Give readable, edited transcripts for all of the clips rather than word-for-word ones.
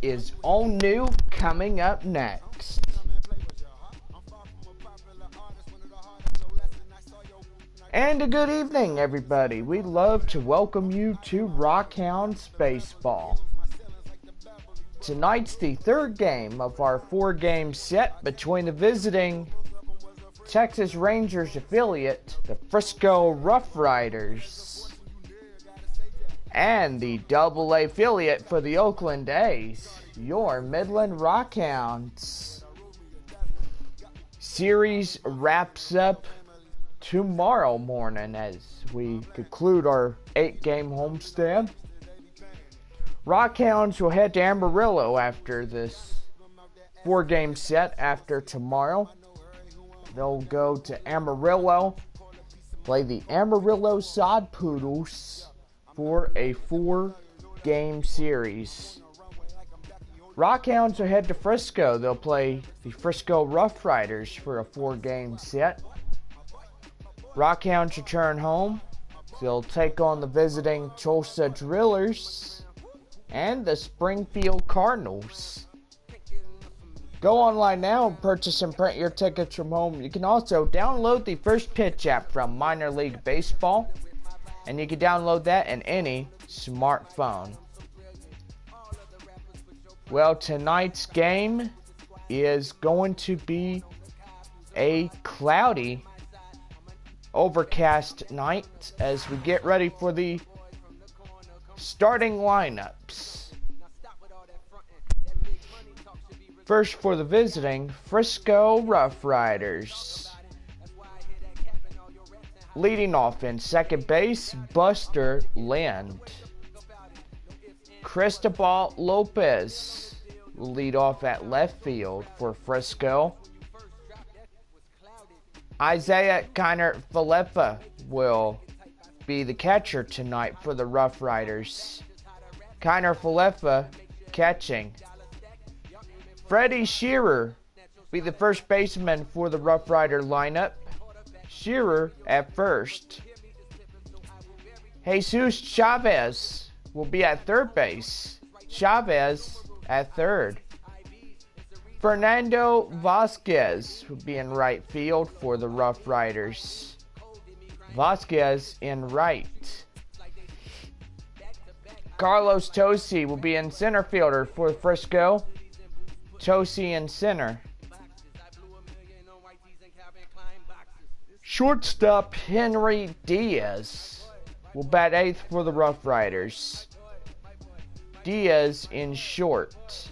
is all new coming up next. And a good evening, everybody. We'd love to welcome you to Rockhounds Baseball. Tonight's the third game of our 4-game set between the visiting Texas Rangers affiliate, the Frisco RuffRiders, and the AA affiliate for the Oakland A's, your Midland Rockhounds. Series wraps up tomorrow morning as we conclude our 8-game homestand. Rockhounds will head to Amarillo after this 4-game set after tomorrow. They'll go to Amarillo, play the Amarillo Sod Poodles for a 4-game series. Rockhounds will head to Frisco. They'll play the Frisco RuffRiders for a 4-game set. Rockhounds return home. They'll take on the visiting Tulsa Drillers and the Springfield Cardinals. Go online now and purchase and print your tickets from home. You can also download the First Pitch app from Minor League Baseball, and you can download that in any smartphone. Well, tonight's game is going to be a cloudy, overcast night as we get ready for the starting lineups. First for the visiting Frisco RuffRiders. Leading off in second base, Buster Lind. Cristobal Lopez will lead off at left field for Frisco. Isaiah Kiner-Falefa will be the catcher tonight for the RuffRiders. Kiner-Falefa catching. Freddie Shearer will be the first baseman for the RuffRider lineup. Shearer at first. Jesus Chavez will be at third base. Chavez at third. Fernando Vasquez will be in right field for the RuffRiders. Vasquez in right. Carlos Tosi will be in center fielder for Frisco. Tosi in center. Shortstop Henry Diaz will bat eighth for the RuffRiders. Diaz in short.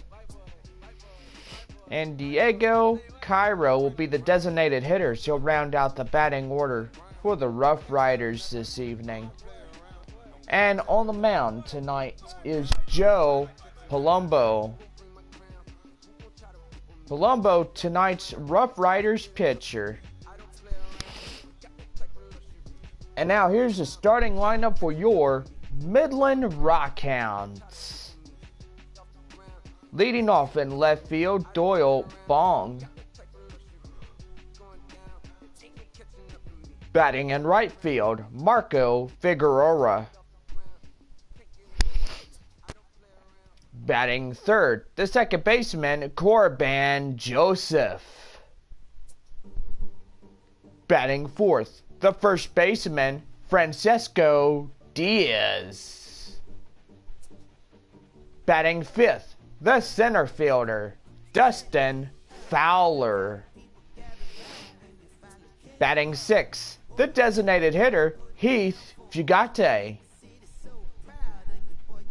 And Diego Cairo will be the designated hitter. He'll round out the batting order for the RuffRiders this evening. And on the mound tonight is Joe Palumbo. Palumbo, tonight's RuffRiders pitcher. And now here's the starting lineup for your Midland Rockhounds. Leading off in left field, Doyle Bong. Batting in right field, Marco Figueroa. Batting third, the second baseman, Corbin Joseph. Batting fourth, the first baseman, Francisco Diaz. Batting fifth, the center fielder, Dustin Fowler. Batting sixth, the designated hitter, Heath Fugate.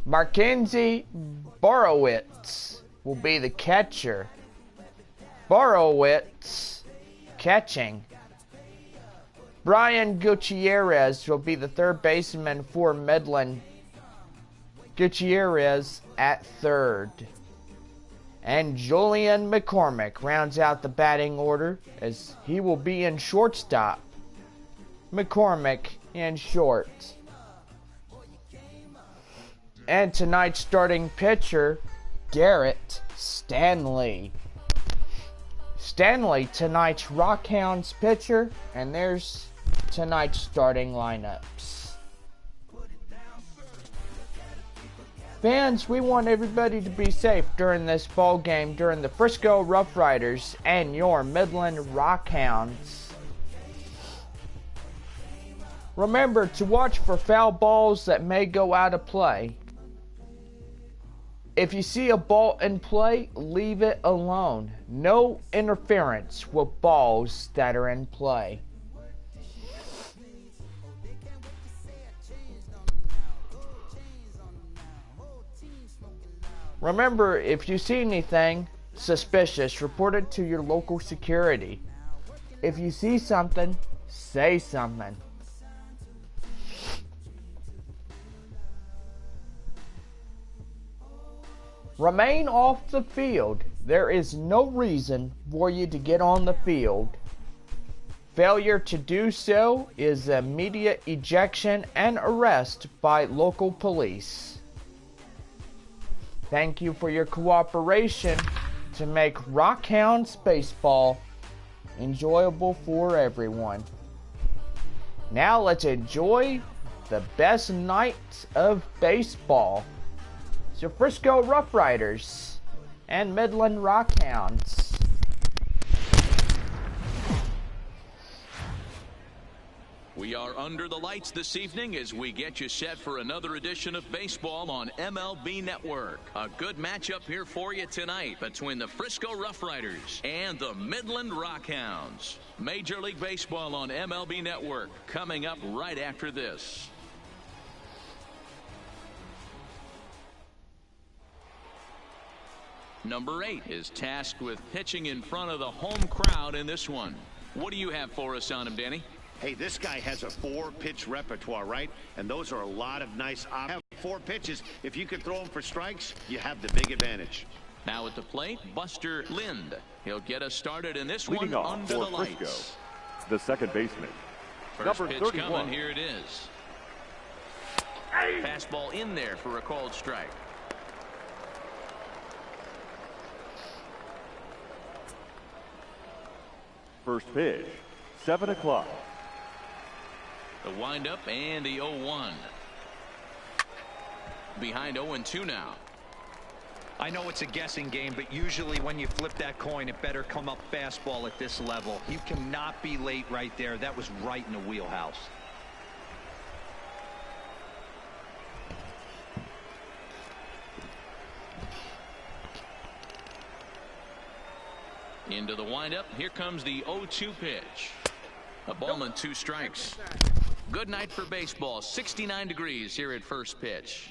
Mackenzie Borowitz will be the catcher. Borowitz catching. Brian Gutierrez will be the third baseman for Midland. Gutierrez at third. And Julian McCormick rounds out the batting order as he will be in shortstop. McCormick in short. And tonight's starting pitcher, Garrett Stanley. Stanley, tonight's Rockhounds pitcher, and there's tonight's starting lineups. Fans, we want everybody to be safe during this ball game, during the Frisco RuffRiders and your Midland Rockhounds. Remember to watch for foul balls that may go out of play. If you see a ball in play, leave it alone. No interference with balls that are in play. Remember, if you see anything suspicious, report it to your local security. If you see something, say something. Remain off the field. There is no reason for you to get on the field. Failure to do so is immediate ejection and arrest by local police. Thank you for your cooperation to make Rockhounds baseball enjoyable for everyone. Now let's enjoy the best night of baseball. So Frisco RuffRiders and Midland Rockhounds. We are under the lights this evening as we get you set for another edition of baseball on MLB Network. A good matchup here for you tonight between the Frisco RuffRiders and the Midland Rockhounds. Major League Baseball on MLB Network coming up right after this. Number 8 is tasked with pitching in front of the home crowd in this one. What do you have for us on him, Danny? Hey, this guy has a 4-pitch repertoire, right? And those are a lot of nice options. 4 pitches. If you could throw them for strikes, you have the big advantage. Now at the plate, Buster Lind. He'll get us started in this Leading one off under for the lights. Frisco, the second baseman, First number pitch 31. coming, here it is. Fastball in there for a called strike. First pitch, 7 o'clock. The windup and the 0-1. Behind 0-2 now. I know it's a guessing game, but usually when you flip that coin, it better come up fastball at this level. You cannot be late right there. That was right in the wheelhouse. Into the windup. Here comes the 0-2 pitch. A ball and 2 strikes. Good night for baseball. 69 degrees here at first pitch.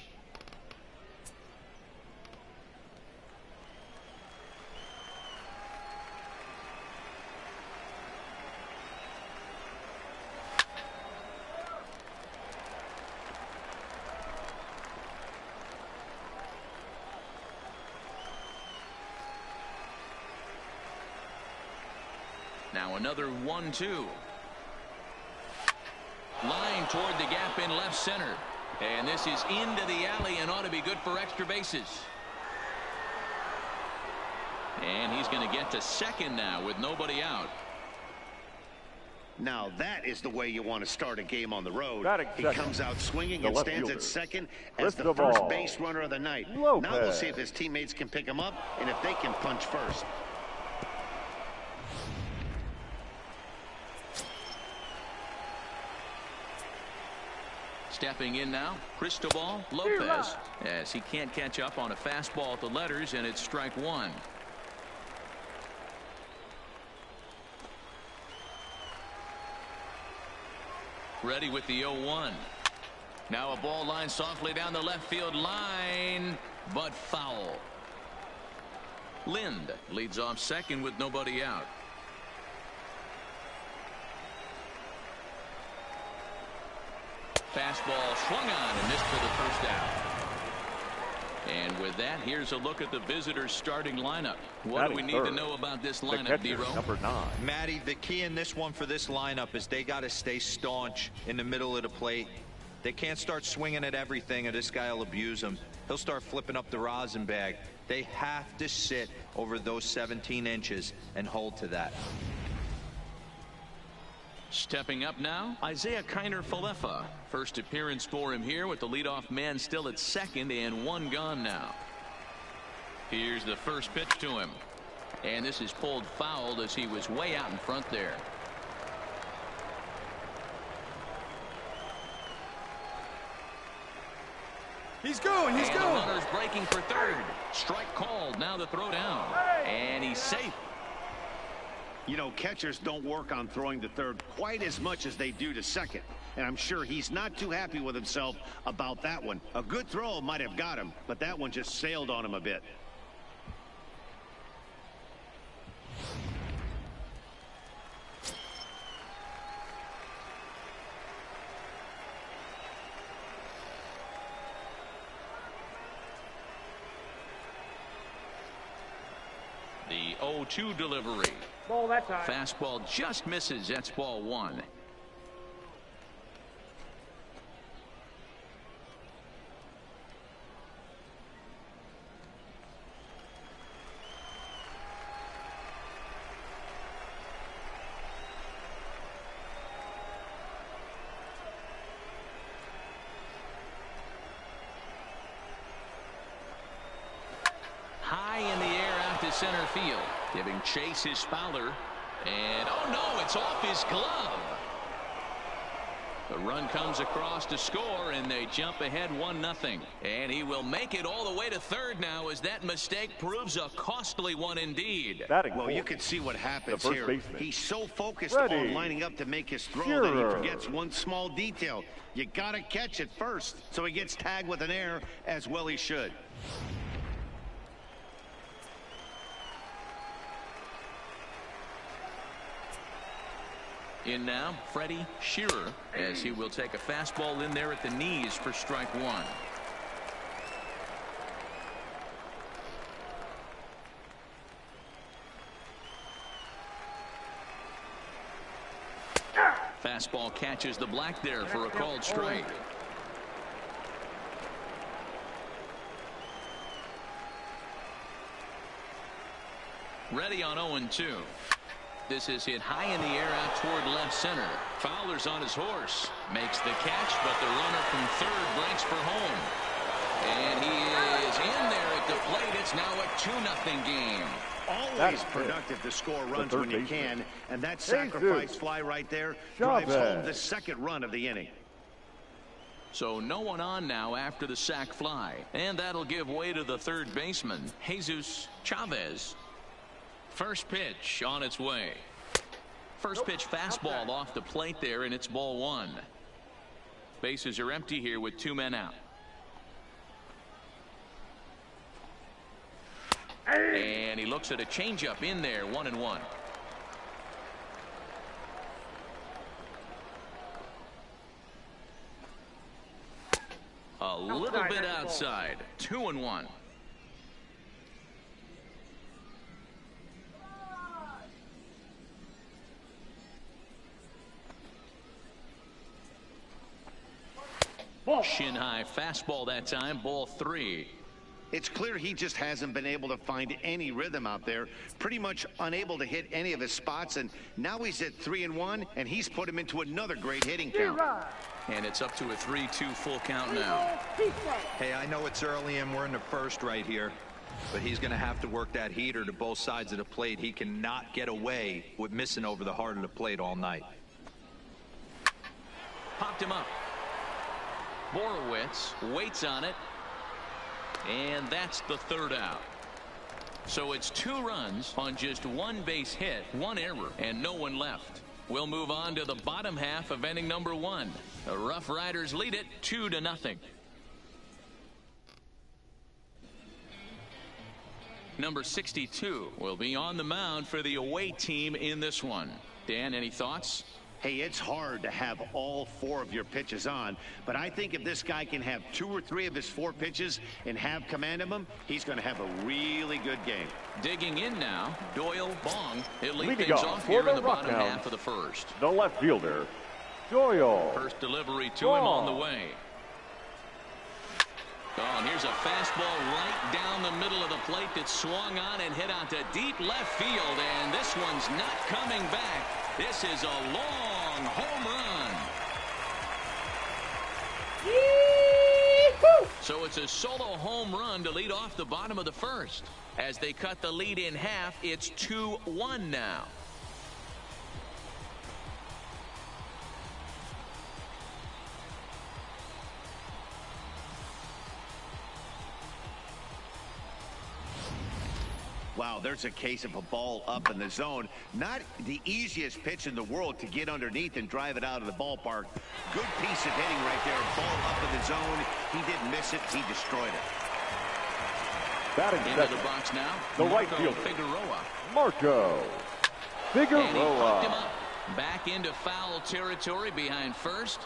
Now another 1-2. Line toward the gap in left center. And this is into the alley and ought to be good for extra bases. And he's going to get to second now with nobody out. Now that is the way you want to start a game on the road. He second. comes out swinging The and left stands fielder. at second as the Cristobal. first base runner of the night. Lopez. Now we'll see if his teammates can pick him up and if they can punch first. Stepping in now, Cristobal Lopez, as he can't catch up on a fastball at the letters, and it's strike 1. Ready with the 0-1. Now a ball line softly down the left field line, but foul. Lind leads off second with nobody out. Fastball swung on and missed for the first out. And with that, here's a look at the visitors' starting lineup. What do we need to know about this lineup, D-Row? Number 9. Matty, the key in this one for this lineup is they got to stay staunch in the middle of the plate. They can't start swinging at everything or this guy will abuse them. He'll start flipping up the rosin bag. They have to sit over those 17 inches and hold to that. Stepping up now, Isaiah Kiner-Falefa. First appearance for him here with the leadoff man still at second and one gone now. Here's the first pitch to him. And this is pulled foul as he was way out in front there. He's going. The runner's breaking for third. Strike called. Now the throw down. And he's safe. You know, catchers don't work on throwing to third quite as much as they do to second. And I'm sure he's not too happy with himself about that one. A good throw might have got him, but that one just sailed on him a bit. The 0-2 delivery. Ball that time. Fastball just misses. That's ball one. High in the air out to center field. Giving chase his Fowler. And, oh no, it's off his glove. The run comes across to score, and they jump ahead 1-0. And he will make it all the way to third now as that mistake proves a costly one indeed. Well, you can see what happens here. Baseman. He's so focused on lining up to make his throw that he forgets one small detail. You got to catch it first. So he gets tagged with an error, as well he should. In now, Freddie Shearer, as he will take a fastball in there at the knees for strike one. Fastball catches the black there for a called strike. Ready on 0-2. This is hit high in the air out toward left center. Fowler's on his horse. Makes the catch, but the runner from third breaks for home. And he is in there at the plate. It's now a 2-0 game. Always productive to score runs when you can. And that sacrifice fly right there drives home the second run of the inning. So no one on now after the sac fly. And that'll give way to the third baseman, Jesus Chavez. First pitch on its way. First pitch fastball off the plate there, and it's ball one. Bases are empty here with two men out. And he looks at a changeup in there, 1-1. A little bit outside, 2-1. Shin high fastball that time, ball three. It's clear he just hasn't been able to find any rhythm out there. Pretty much unable to hit any of his spots. And now he's at 3-1, and he's put him into another great hitting count. And it's up to a 3-2 full count now. Hey, I know it's early and we're in the first right here, but he's going to have to work that heater to both sides of the plate. He cannot get away with missing over the heart of the plate all night. Popped him up. Borowitz waits on it. And that's the third out. So it's 2 runs on just 1 base hit, 1 error, and no one left. We'll move on to the bottom half of inning number 1. The RuffRiders lead it 2-0. Number 62 will be on the mound for the away team in this one. Dan, any thoughts? Hey, it's hard to have all 4 of your pitches on, but I think if this guy can have 2 or 3 of his 4 pitches and have command of them, he's going to have a really good game. Digging in now, Doyle Bong. He'll lead Leading things off off for here the in the bottom Rockhounds, half of the first. the left fielder, Doyle. First delivery to him on the way. Oh, and here's a fastball right down the middle of the plate that swung on and hit out to deep left field, and this one's not coming back. This is a long home run. Yee-hoo! So it's a solo home run to lead off the bottom of the first. As they cut the lead in half, it's 2-1 now. Wow, there's a case of a ball up in the zone. Not the easiest pitch in the world to get underneath and drive it out of the ballpark. Good piece of hitting right there. Ball up in the zone. He didn't miss it. He destroyed it. Batting Into second, the box now. the right Marco fielder, Figueroa. Marco And he popped him Figueroa. up. Back into foul territory behind first.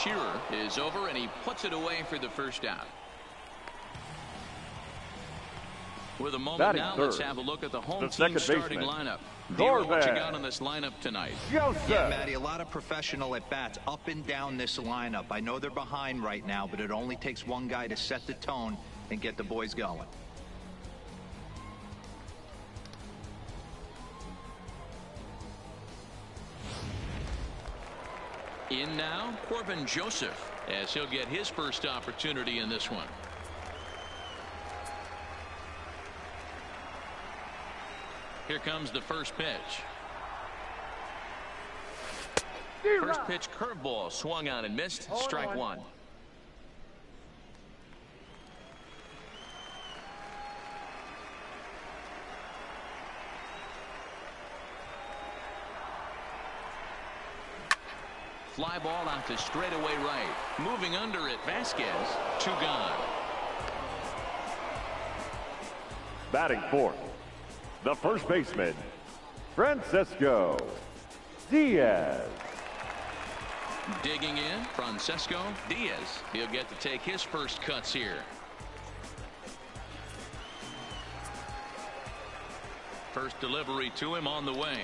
Shearer is over, and he puts it away for the first out. With a moment Batting now, third, let's have a look at the home the team second starting baseman, lineup. Dero, what you Garvin. got on this lineup tonight? Joseph. Yeah, Matty, a lot of professional at-bats up and down this lineup. I know they're behind right now, but it only takes one guy to set the tone and get the boys going. In now, Corbin Joseph, as he'll get his first opportunity in this one. Here comes the first pitch. First pitch curveball swung on and missed. Strike one. Fly ball out to straightaway right. Moving under it, Vasquez. 2 gone. Batting fourth, the first baseman, Francisco Diaz. Digging in, Francisco Diaz. He'll get to take his first cuts here. First delivery to him on the way.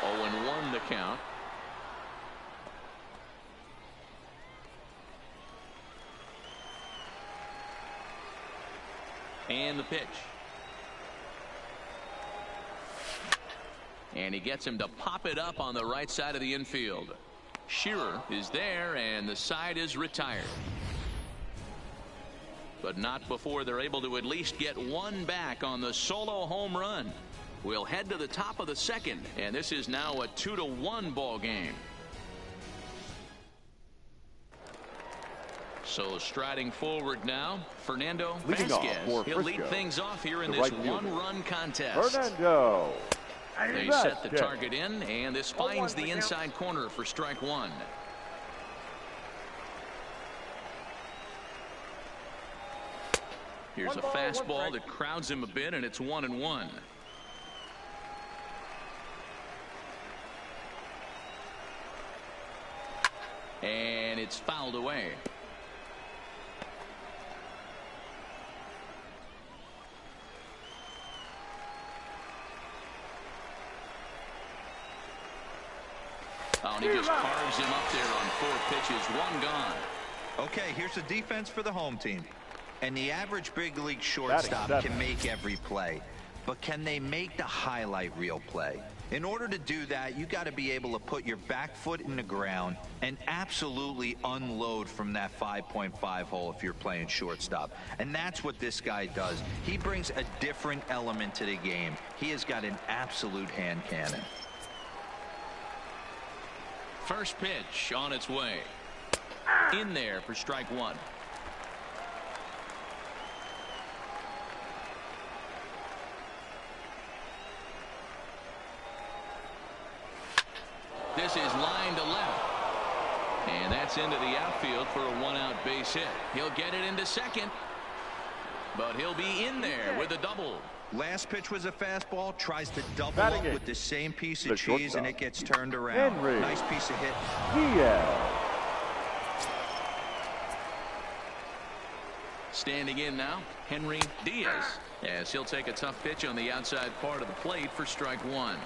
0-1 the count. And the pitch. And he gets him to pop it up on the right side of the infield. Shearer is there, and the side is retired. But not before they're able to at least get one back on the solo home run. We'll head to the top of the second, and this is now a 2-1 ball game. So striding forward now, Fernando Leading off Vasquez. for He'll lead Frisco, things off here in the this right fielder, one-run contest. Fernando They set the target in, and this finds the inside corner for strike one. Here's a fastball that crowds him a bit, and it's 1-1. And it's fouled away. Oh, and he just carves him up there on 4 pitches. 1 gone. Okay, here's the defense for the home team. And the average big league shortstop can make every play. But can they make the highlight reel play? In order to do that, you got to be able to put your back foot in the ground and absolutely unload from that 5.5 hole if you're playing shortstop. And that's what this guy does. He brings a different element to the game. He has got an absolute hand cannon. First pitch on its way. In there for strike one. This is line to left. And that's into the outfield for a 1-out base hit. He'll get it into second. But he'll be in there with a double. Last pitch was a fastball, tries to double Batting up it. with the same piece The of cheese, and shortstop, it gets turned around. Henry Nice piece of hit. Diaz. Standing in now, Henry Diaz, as he'll take a tough pitch on the outside part of the plate for strike one.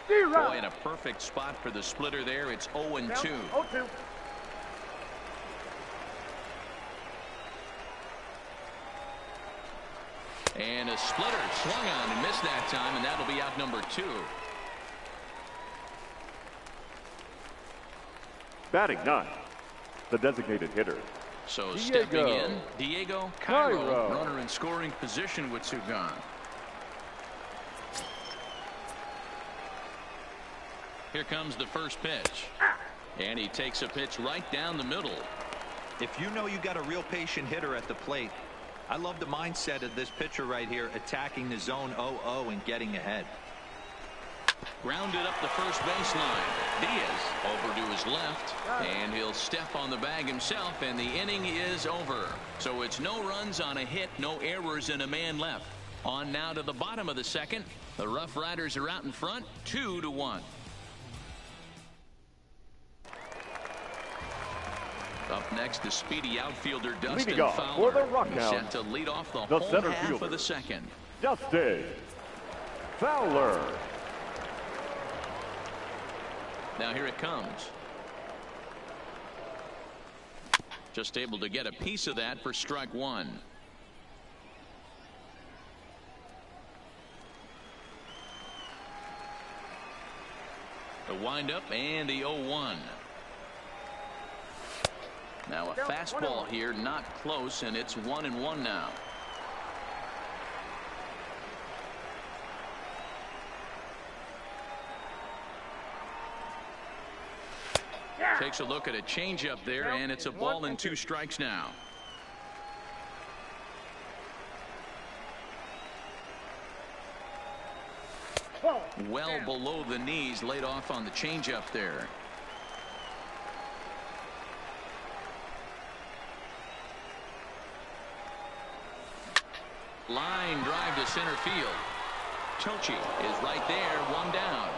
Boy, in a perfect spot for the splitter there. It's 0-2. And a splitter swung on and missed that time, and that'll be out number 2. Batting 9, the designated hitter. So stepping in, Diego Cairo, runner in scoring position with 2 gone. Here comes the first pitch. And he takes a pitch right down the middle. If you know you got a real patient hitter at the plate, I love the mindset of this pitcher right here, attacking the zone 0-0 and getting ahead. Grounded up the first baseline. Diaz over to his left, and he'll step on the bag himself, and the inning is over. So it's no runs on a hit, no errors, and a man left. On now to the bottom of the second. The RuffRiders are out in front, 2-1. Up next, the speedy outfielder Dustin Leading off Fowler. for the Rockhounds, set to lead off the whole center half fielder, of the second. Dustin Fowler. Now here it comes. Just able to get a piece of that for strike 1. The windup and the 0-1. Now a fastball here, not close, and it's 1-1 now. Takes a look at a changeup there, and it's a ball and 2 strikes now. Well below the knees, laid off on the changeup there. Line drive to center field. Tochi is right there, 1 down.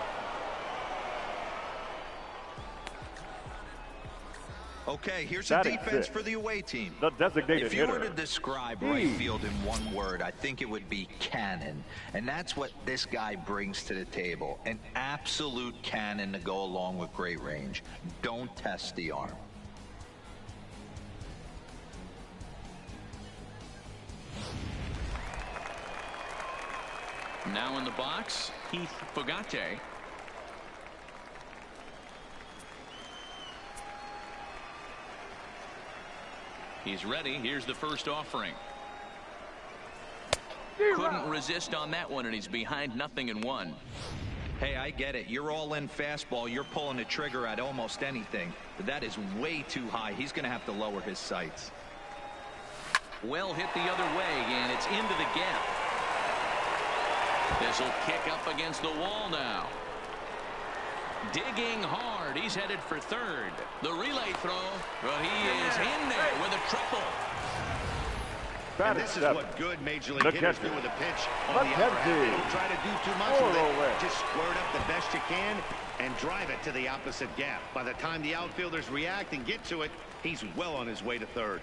Okay, here's a defense for the away team. The designated If you hitter. were to describe right field in one word, I think it would be cannon. And that's what this guy brings to the table. An absolute cannon to go along with great range. Don't test the arm. Now in the box, Heath Fogate. He's ready. Here's the first offering. Couldn't resist on that one, and he's behind 0-1. Hey, I get it. You're all in fastball. You're pulling the trigger at almost anything. But that is way too high. He's going to have to lower his sights. Well hit the other way, and it's into the gap. This will kick up against the wall now. Digging hard. He's headed for third. The relay throw. Well, he is in there with a triple. And this is what good Major League hitters do with a pitch on the upper half. They don't try to do too much with it. Just square it up the best you can and drive it to the opposite gap. By the time the outfielders react and get to it, he's well on his way to third.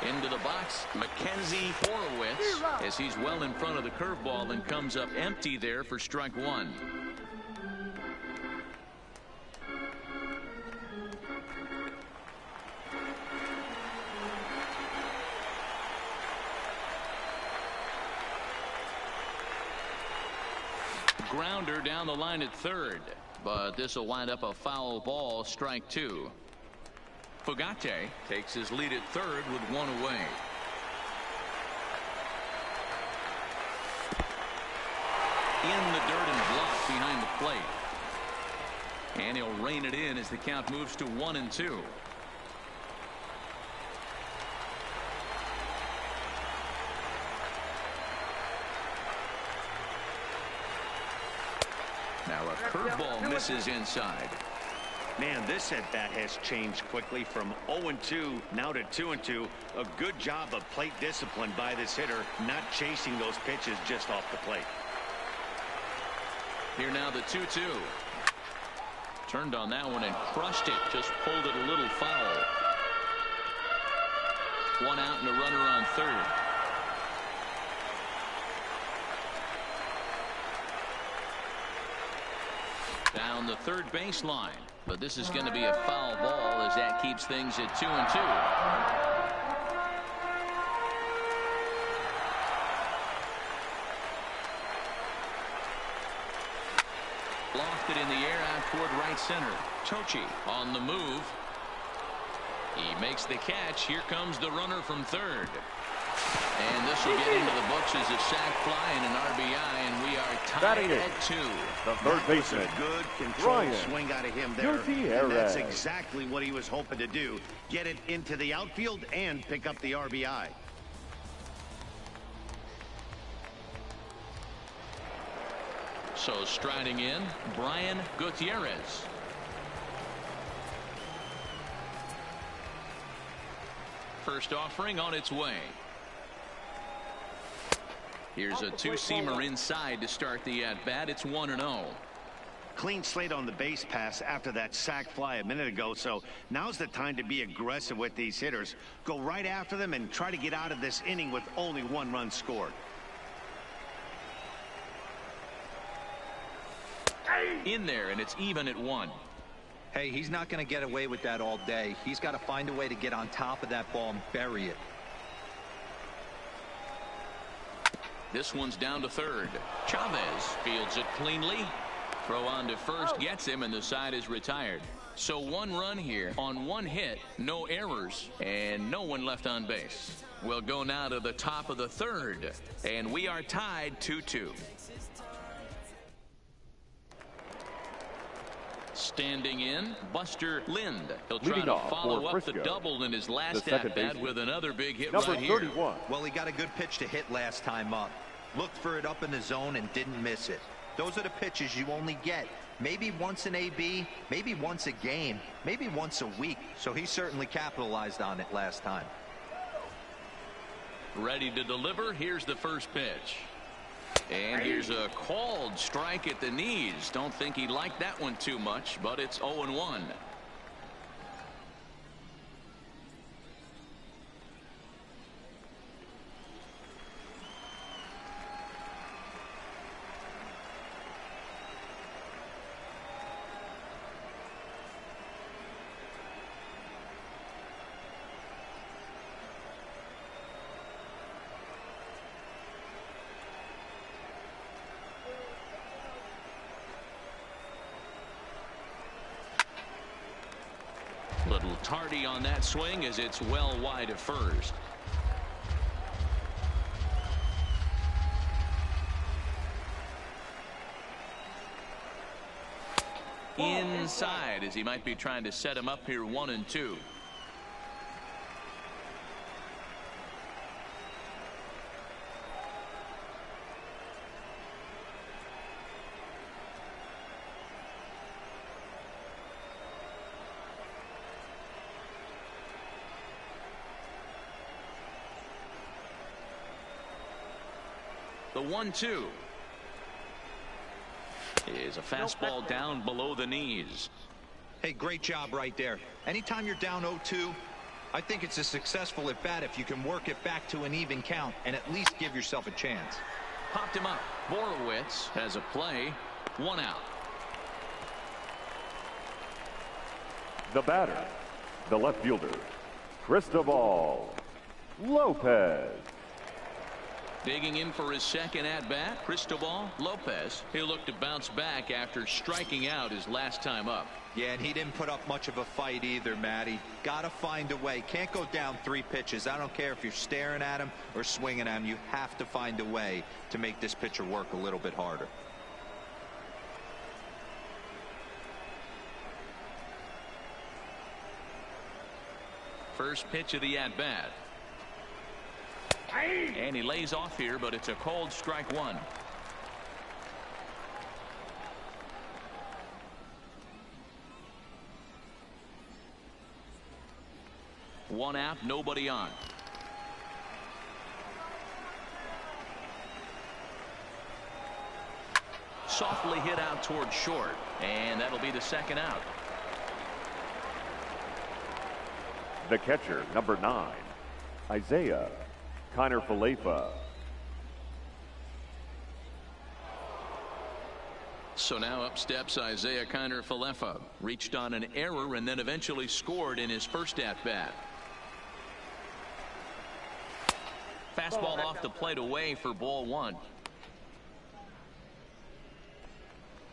Into the box, Mackenzie Horowitz, as he's well in front of the curveball and comes up empty there for strike 1. Grounder down the line at third, but this will wind up a foul ball, strike 2. Fogate takes his lead at third with 1 away. In the dirt and blocked behind the plate. And he'll rein it in as the count moves to 1-2. Now a curveball misses inside. Man, this at-bat has changed quickly from 0-2 now to 2-2. A good job of plate discipline by this hitter, not chasing those pitches just off the plate. Here now the 2-2. Turned on that one and crushed it. Just pulled it a little foul. 1 out and a runner on third. Down the third baseline. But this is going to be a foul ball as that keeps things at 2-2. Lofted in the air out toward right center. Tochi on the move. He makes the catch. Here comes the runner from third. And this will get into the books as a sac fly and an RBI, and we are tied at 2. The third baseman, Good control swing out of him there. And that's exactly what he was hoping to do. Get it into the outfield and pick up the RBI. So striding in, Brian Gutierrez. First offering on its way. Here's a two-seamer inside to start the at-bat. It's 1-0. Clean slate on the base pass after that sac fly a minute ago, so now's the time to be aggressive with these hitters. Go right after them and try to get out of this inning with only 1 run scored. In there, and it's even at 1. Hey, he's not going to get away with that all day. He's got to find a way to get on top of that ball and bury it. This one's down to third. Chavez fields it cleanly. Throw on to first gets him, and the side is retired. So 1 run here on 1 hit, no errors, and no one left on base. We'll go now to the top of the third, and we are tied 2-2. Standing in, Buster Lind. He'll try to follow up the double in his last at-bat with another big hit right here. Well, he got a good pitch to hit last time up. Looked for it up in the zone and didn't miss it. Those are the pitches you only get maybe once in AB, maybe once a game, maybe once a week. So he certainly capitalized on it last time. Ready to deliver. Here's the first pitch. And here's a called strike at the knees. Don't think he liked that one too much, but it's 0-1. Little tardy on that swing as it's well wide of first. Inside as he might be trying to set him up here 1-2. The 1-2 is a fastball down below the knees. Hey, great job right there. Anytime you're down 0-2, I think it's a successful at bat if you can work it back to an even count and at least give yourself a chance. Popped him up. Borowitz has a play. 1 out. The batter, the left fielder, Cristobal Lopez. Digging in for his second at-bat, Cristobal Lopez. He'll look to bounce back after striking out his last time up. Yeah, and he didn't put up much of a fight either, Matty. Gotta find a way. Can't go down 3 pitches. I don't care if you're staring at him or swinging at him. You have to find a way to make this pitcher work a little bit harder. First pitch of the at-bat. And he lays off here, but it's a called strike 1. One out, nobody on. Softly hit out toward short, and that'll be the second out. The catcher, number 9, Isaiah Kiner-Falefa. So now up steps Isaiah Kiner-Falefa. Reached on an error and then eventually scored in his first at-bat. Fastball off the plate away for ball one.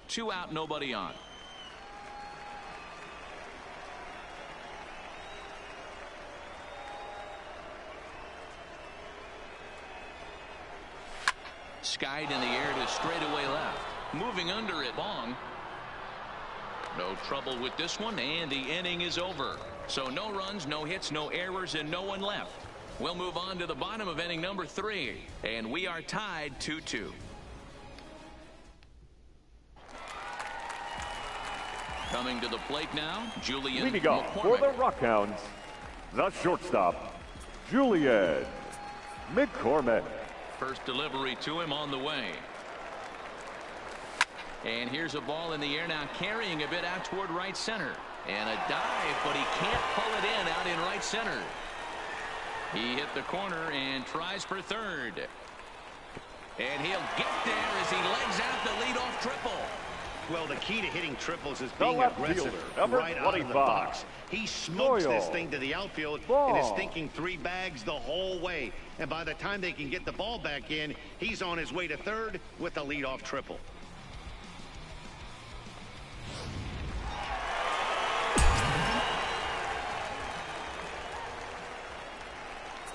2 out, nobody on. Skied in the air to straightaway left. Moving under it, Bong. No trouble with this one, and the inning is over. So no runs, no hits, no errors, and no one left. We'll move on to the bottom of inning number 3, and we are tied 2-2. Coming to the plate now, Julian Leading off for the Rockhounds, the shortstop, Julian McCormick. First delivery to him on the way. And here's a ball in the air now, carrying a bit out toward right center. And a dive, but he can't pull it in out in right center. He hit the corner and tries for third. And he'll get there as he legs out the leadoff triple. Well, the key to hitting triples is being aggressive right out of the box. He smokes this thing to the outfield and is thinking 3 bags the whole way. And by the time they can get the ball back in, he's on his way to third with the leadoff triple.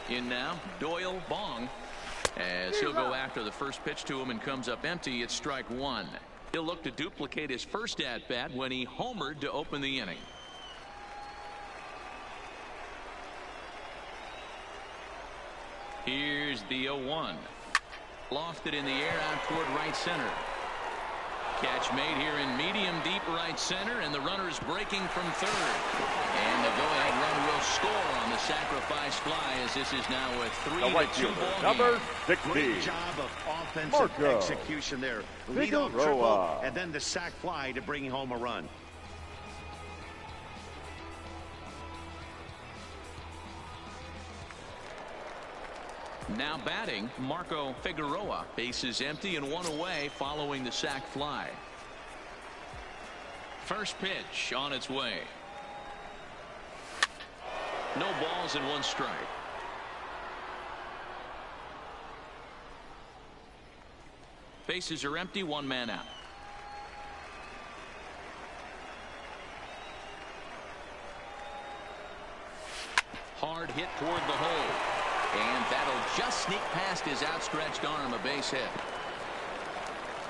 In now, Doyle Bong. As he'll go after the first pitch to him and comes up empty, it's strike 1. He'll look to duplicate his first at-bat when he homered to open the inning. Here's the 0-1. Lofted in the air out toward right center. Catch made here in medium deep right center, and the runner's breaking from third. And the go-ahead run will score on the sacrifice fly, as this is now a 3-2 ball game. Number 60. Great job of offensive execution there. Leadoff triple, and then the sac fly to bring home a run. Now batting, Marco Figueroa. Bases empty and 1 away following the sac fly. First pitch on its way. No balls and 1 strike. Bases are empty, 1 man out. Hard hit toward the hole. And that'll just sneak past his outstretched arm, a base hit.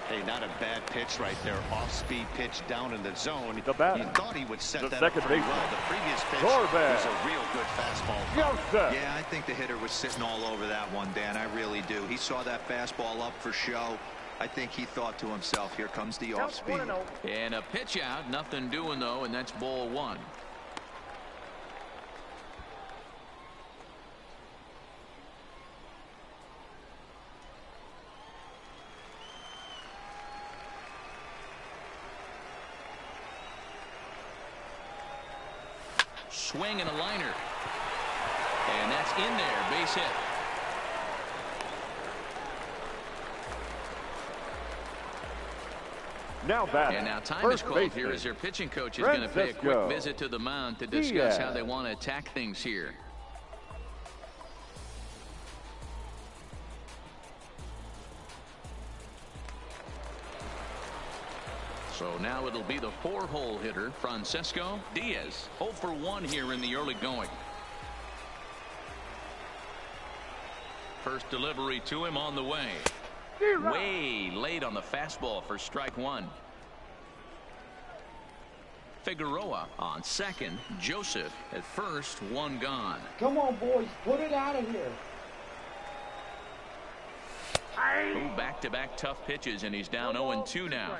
Hey, not a bad pitch right there. Off-speed pitch down in the zone. The batter. He thought he would set that second up pretty baseman. well. The previous pitch was a real good fastball. Yeah, I think the hitter was sitting all over that one, Dan. I really do. He saw that fastball up for show. I think he thought to himself, here comes the off-speed. And a pitch out, nothing doing though, and that's ball 1. Swing and a liner. And that's in there, base hit. Now back. And now time is called here as their pitching coach is going to pay a quick visit to the mound to discuss how they want to attack things here. So now it'll be the 4-hole hitter, Francisco Diaz. 0 for 1 here in the early going. First delivery to him on the way. Way late on the fastball for strike 1. Figueroa on second. Joseph at first. 1 gone. Come on, boys. Put it out of here. Back-to-back tough pitches, and he's down 0-2 now.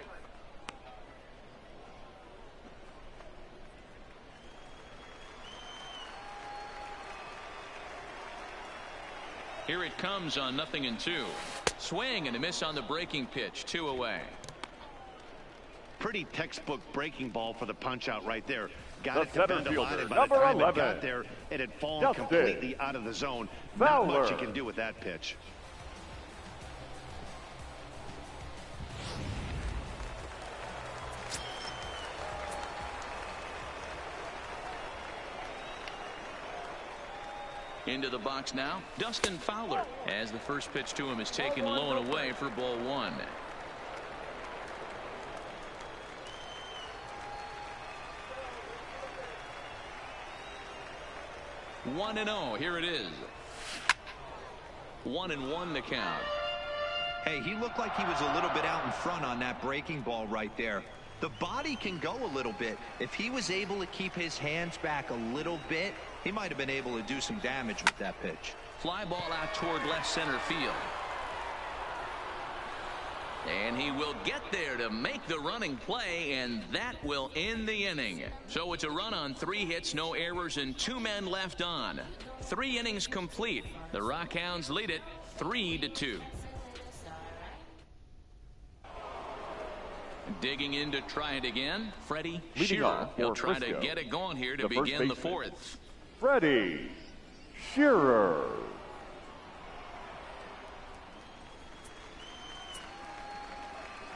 Here it comes on 0-2. Swing and a miss on the breaking pitch. 2 away. Pretty textbook breaking ball for the punch out right there. Got it to center bend a lot, fielder, and by the number time 11, it got there, it had fallen Justin completely out of the zone. Not much you can do with that pitch. Into the box now, Dustin Fowler, as the first pitch to him is taken low and away for ball 1. 1-0. Here it is. 1-1 to count. Hey, he looked like he was a little bit out in front on that breaking ball right there. The body can go a little bit. If he was able to keep his hands back a little bit, he might have been able to do some damage with that pitch. Fly ball out toward left center field. And he will get there to make the running play, and that will end the inning. So it's a run on 3 hits, no errors, and 2 men left on. 3 innings complete. The Rockhounds lead it 3-2. Digging in to try it again, Freddie Shearer. He'll try to get it going here to begin the 4th. Freddie Shearer.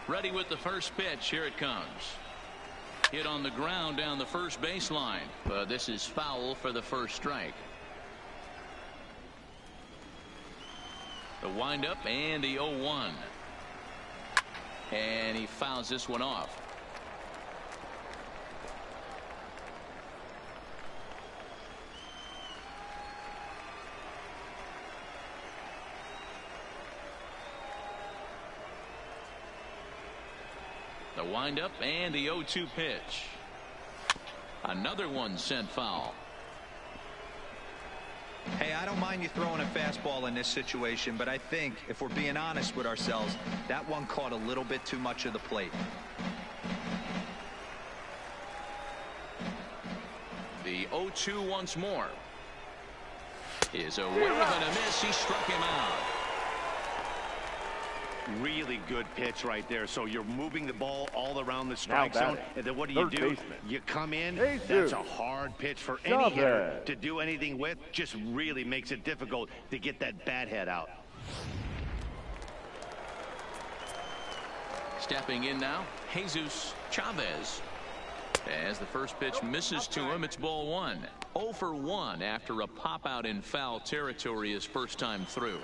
Ready with the first pitch. Here it comes. Hit on the ground down the first baseline. But this is foul for the first strike. The windup and the 0-1. And he fouls this one off. The windup and the 0-2 pitch. Another one sent foul. Hey, I don't mind you throwing a fastball in this situation, but I think if we're being honest with ourselves, that one caught a little bit too much of the plate. The 0-2 once more. Is a wave and a miss. He struck him out. Really good pitch right there. So you're moving the ball all around the strike zone, and then what do? You come in. That's a hard pitch for any hitter to do anything with. Just really makes it difficult to get that bat head out. Stepping in now, Jesus Chavez. As the first pitch misses to him, it's ball 1. 0 for 1 after a pop out in foul territory his first time through.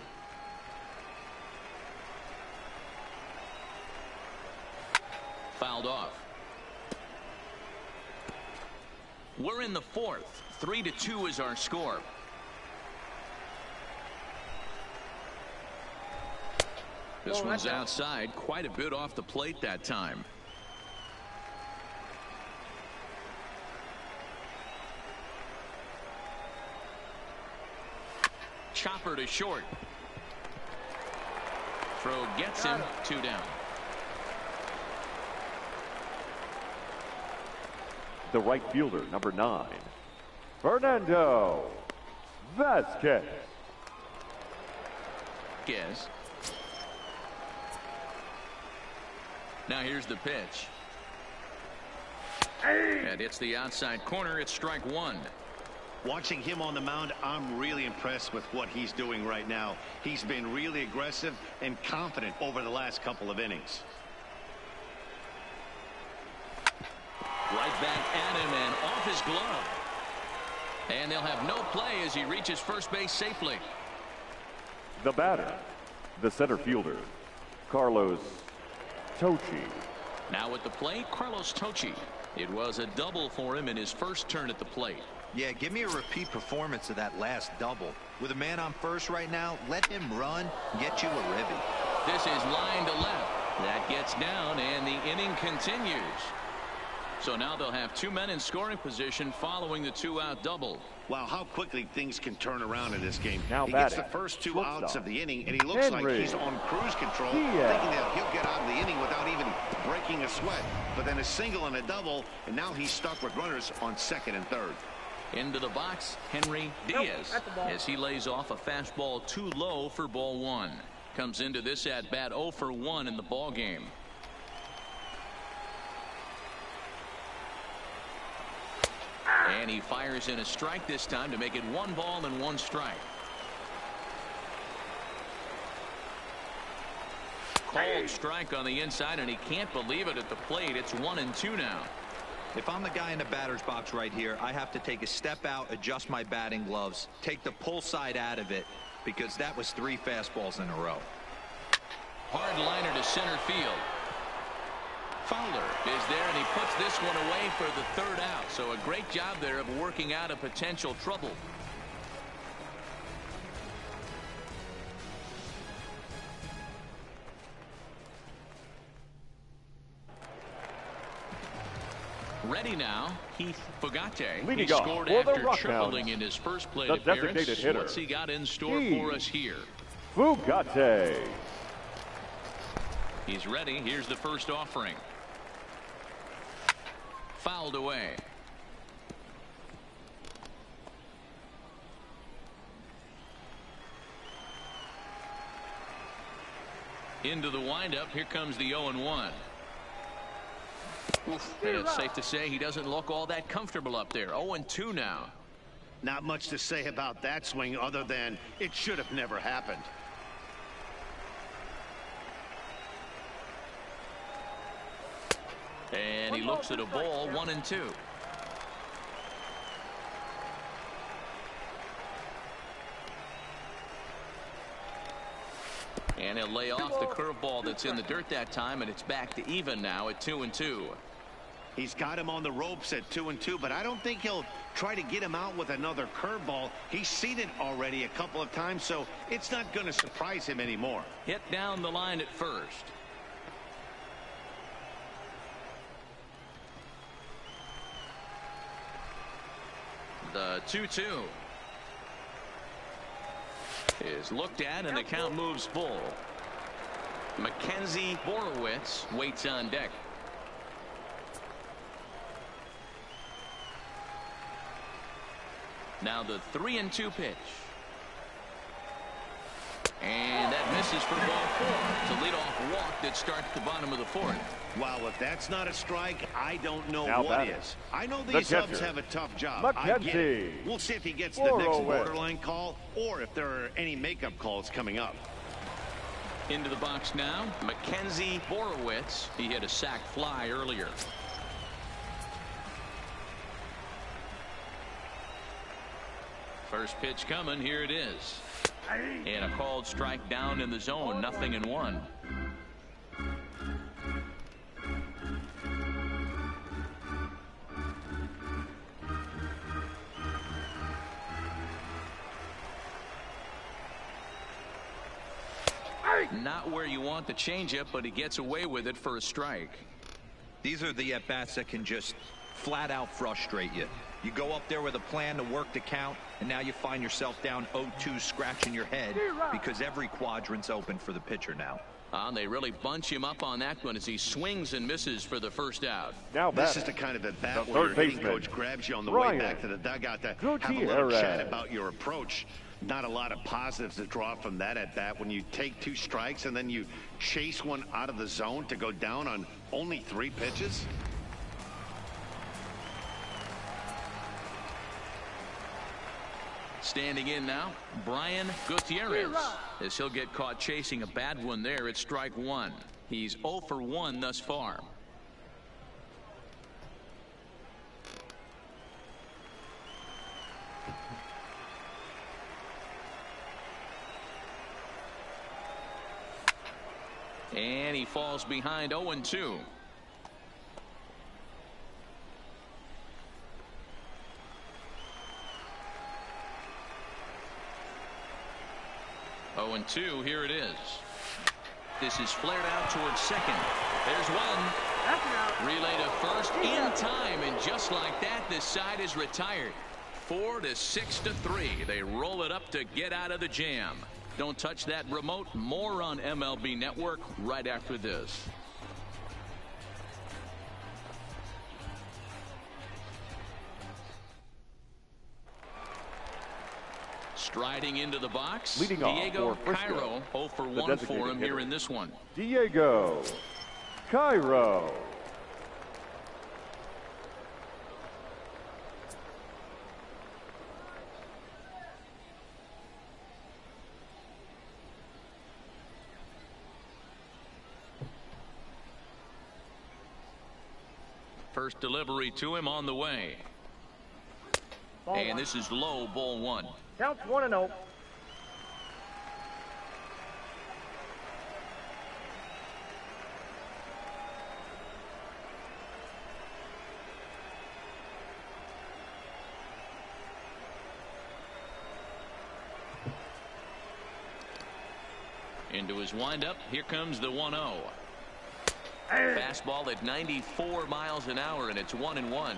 Fouled off. We're in the 4th. 3-2 is our score. This one's outside, quite a bit off the plate that time. Chopper to short. Throw gets him. 2 down. The right fielder, number 9, Fernando Vasquez. Yes. Now here's the pitch. And it's the outside corner. It's strike 1. Watching him on the mound, I'm really impressed with what he's doing right now. He's been really aggressive and confident over the last couple of innings. Right back at him and off his glove. And they'll have no play as he reaches first base safely. The batter, the center fielder, Carlos Tochi. Now at the plate, Carlos Tochi. It was a double for him in his first turn at the plate. Yeah, give me a repeat performance of that last double. With a man on first right now, let him run, get you a ribby. This is line to left. That gets down, and the inning continues. So now they'll have 2 men in scoring position following the 2-out double. Wow, how quickly things can turn around in this game. Now he gets the first 2 outs of the inning, and he looks like he's on cruise control, thinking that he'll get out of the inning without even breaking a sweat. But then a single and a double, and now he's stuck with runners on second and third. Into the box, Henry Diaz, as he lays off a fastball too low for ball 1. Comes into this at bat 0 for 1 in the ball game. And he fires in a strike this time to make it 1 ball and 1 strike. Called strike on the inside, and he can't believe it at the plate. It's 1-2 now. If I'm the guy in the batter's box right here, I have to take a step out, adjust my batting gloves, take the pull side out of it, because that was 3 fastballs in a row. Hard liner to center field. Fowler is there, and he puts this one away for the 3rd out. So a great job there of working out a potential trouble. Ready now, Heath Fugate. He scored after tripling in his first plate appearance. What's he got in store for us here? Fugate. He's ready. Here's the first offering. Fouled away. Into the windup. Here comes the 0-1. And it's safe to say he doesn't look all that comfortable up there. 0-2 now. Not much to say about that swing other than it should have never happened. And he looks at a ball. 1-2. And he'll lay off the curveball that's in the dirt that time, and it's back to even now at 2-2. He's got him on the ropes at 2-2, but I don't think he'll try to get him out with another curveball. He's seen it already a couple of times, so it's not going to surprise him anymore. Hit down the line at first. The 2-2 is looked at, and the count moves full. Mackenzie Borowitz waits on deck. Now the 3-2 pitch. And that misses for ball 4. It's a leadoff walk that starts the bottom of the 4th. Wow, if that's not a strike, I don't know Now what batting. is. I know these subs have a tough job. I get Mackenzie it. We'll see if he gets the next borderline call or if there are any makeup calls coming up. Into the box now, Mackenzie Borowitz. He hit a sac fly earlier. First pitch coming. Here it is. And a called strike down in the zone. 0-1. Not where you want the changeup, but he gets away with it for a strike. These are the at-bats that can just flat out frustrate you. You go up there with a plan to work the count, and now you find yourself down 0-2 scratching your head because every quadrant's open for the pitcher now. They really bunch him up on that one as he swings and misses for the first out. Now this is the kind of at bat where your hitting coach grabs you on the way back to the dugout to have a little chat about your approach. Not a lot of positives to draw from that at bat when you take 2 strikes and then you chase one out of the zone to go down on only 3 pitches. Standing in now, Brian Gutierrez, as he'll get caught chasing a bad one there at strike 1. He's 0 for 1 thus far. And he falls behind 0-2. Oh, and 2, here it is. This is flared out towards second. There's one. Relay to first in time, and just like that, this side is retired. 4 to 6 to 3. They roll it up to get out of the jam. Don't touch that remote. More on MLB Network right after this. Striding into the box, leading Diego off for Frisco, Cairo. 0 for 1 for him here in this one. Diego Cairo. First delivery to him on the way. And this is low, ball one. Counts 1-0. Into his windup. Here comes the 1-0. Fastball at 94 miles an hour, and it's 1-1.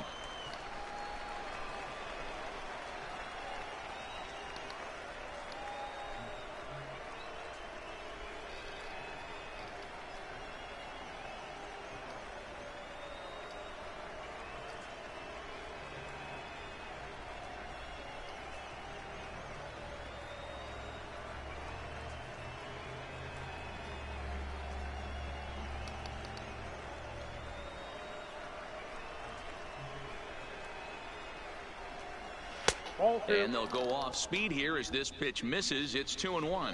And they'll go off speed here as this pitch misses. It's 2-1.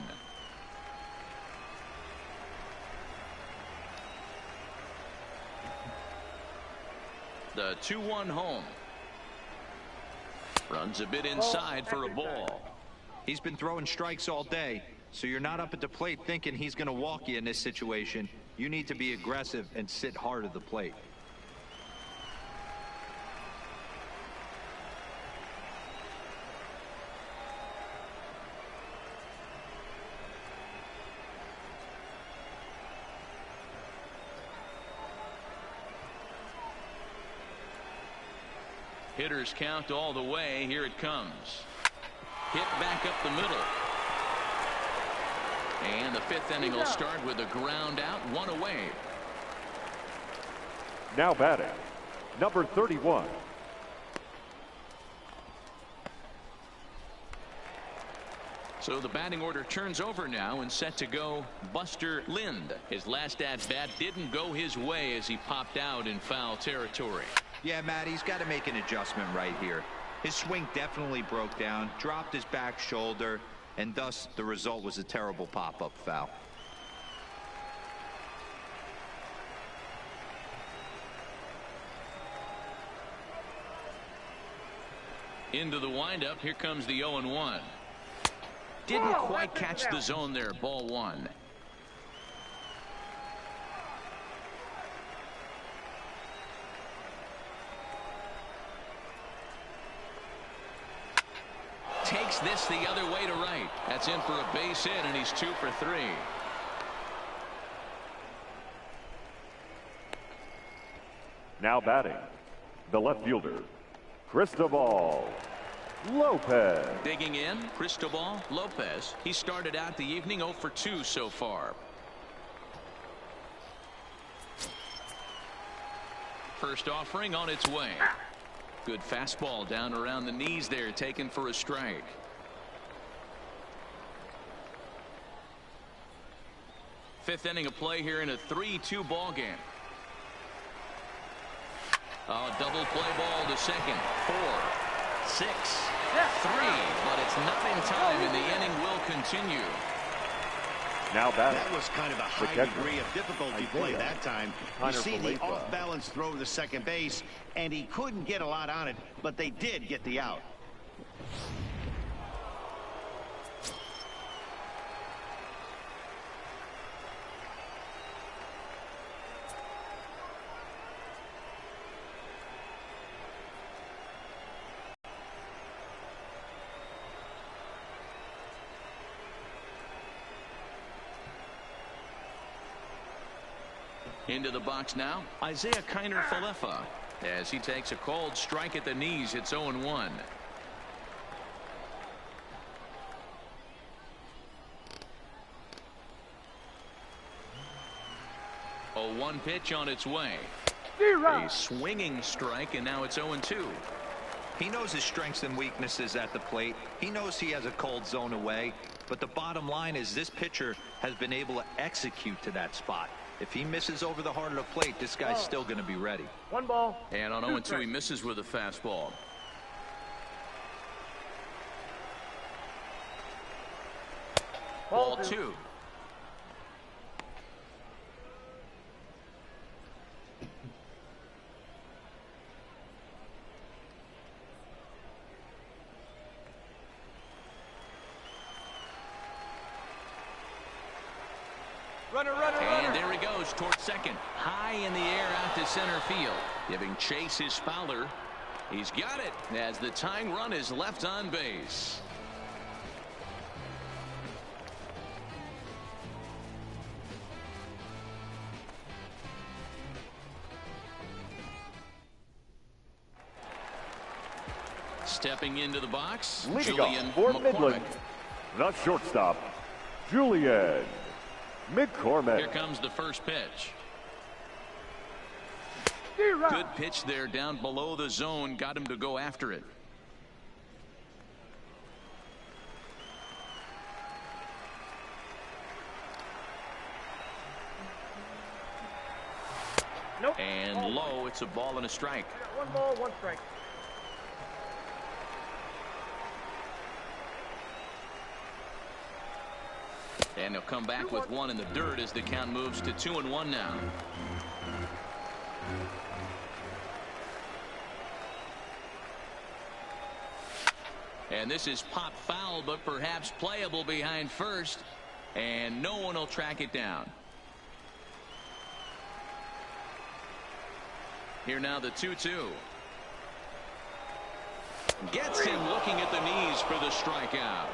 The 2-1 home. Runs a bit inside for a ball. He's been throwing strikes all day, so you're not up at the plate thinking he's going to walk you in this situation. You need to be aggressive and sit hard at the plate. Hitters count all the way. Here it comes. Hit back up the middle. And the fifth inning will start with a ground out, one away. Now batting, number 31. So the batting order turns over now and set to go Buster Lind. His last at-bat didn't go his way as he popped out in foul territory. Yeah, Matt, he's got to make an adjustment right here. His swing definitely broke down, dropped his back shoulder, and thus the result was a terrible pop-up foul. Into the windup. Here comes the 0-1. Didn't quite catch the zone there. Ball one. Takes this the other way to right. That's in for a base hit, and he's 2 for 3. Now batting, the left fielder, Cristobal Lopez. Digging in, Cristobal Lopez. He started out the evening 0 for 2 so far. First offering on its way. Good fastball down around the knees there, taken for a strike. Fifth inning of play here in a 3-2 ball game. Double play ball to second. 4, 6, 3, but it's not in time, and the inning will continue. Now batting. That was kind of a high degree of difficulty play that time. You see the off-balance throw to second base, and he couldn't get a lot on it, but they did get the out. Into the box now, Isaiah Kiner-Falefa, as he takes a cold strike at the knees. It's 0-1. A 1 pitch on its way. A swinging strike, and now it's 0-2. He knows his strengths and weaknesses at the plate. He knows he has a cold zone away, but the bottom line is this pitcher has been able to execute to that spot. If he misses over the heart of the plate, this guy's still going to be ready. 1 ball. And on 0-2, he misses with a fastball. Ball 2. And there he goes towards second. High in the air out to center field. Giving chase is Fowler. He's got it as the tying run is left on base. Stepping into the box, Leading Julian off for McCormick. Midland, the shortstop, Julian McCormick. Here comes the first pitch. Good pitch there down below the zone. Got him to go after it. Nope. And low, it's a ball and a strike. One ball, one strike. And he'll come back with one in the dirt as the count moves to 2-1 now. And this is pop foul, but perhaps playable behind first. And no one will track it down. Here now the 2-2. Gets him looking at the knees for the strikeout.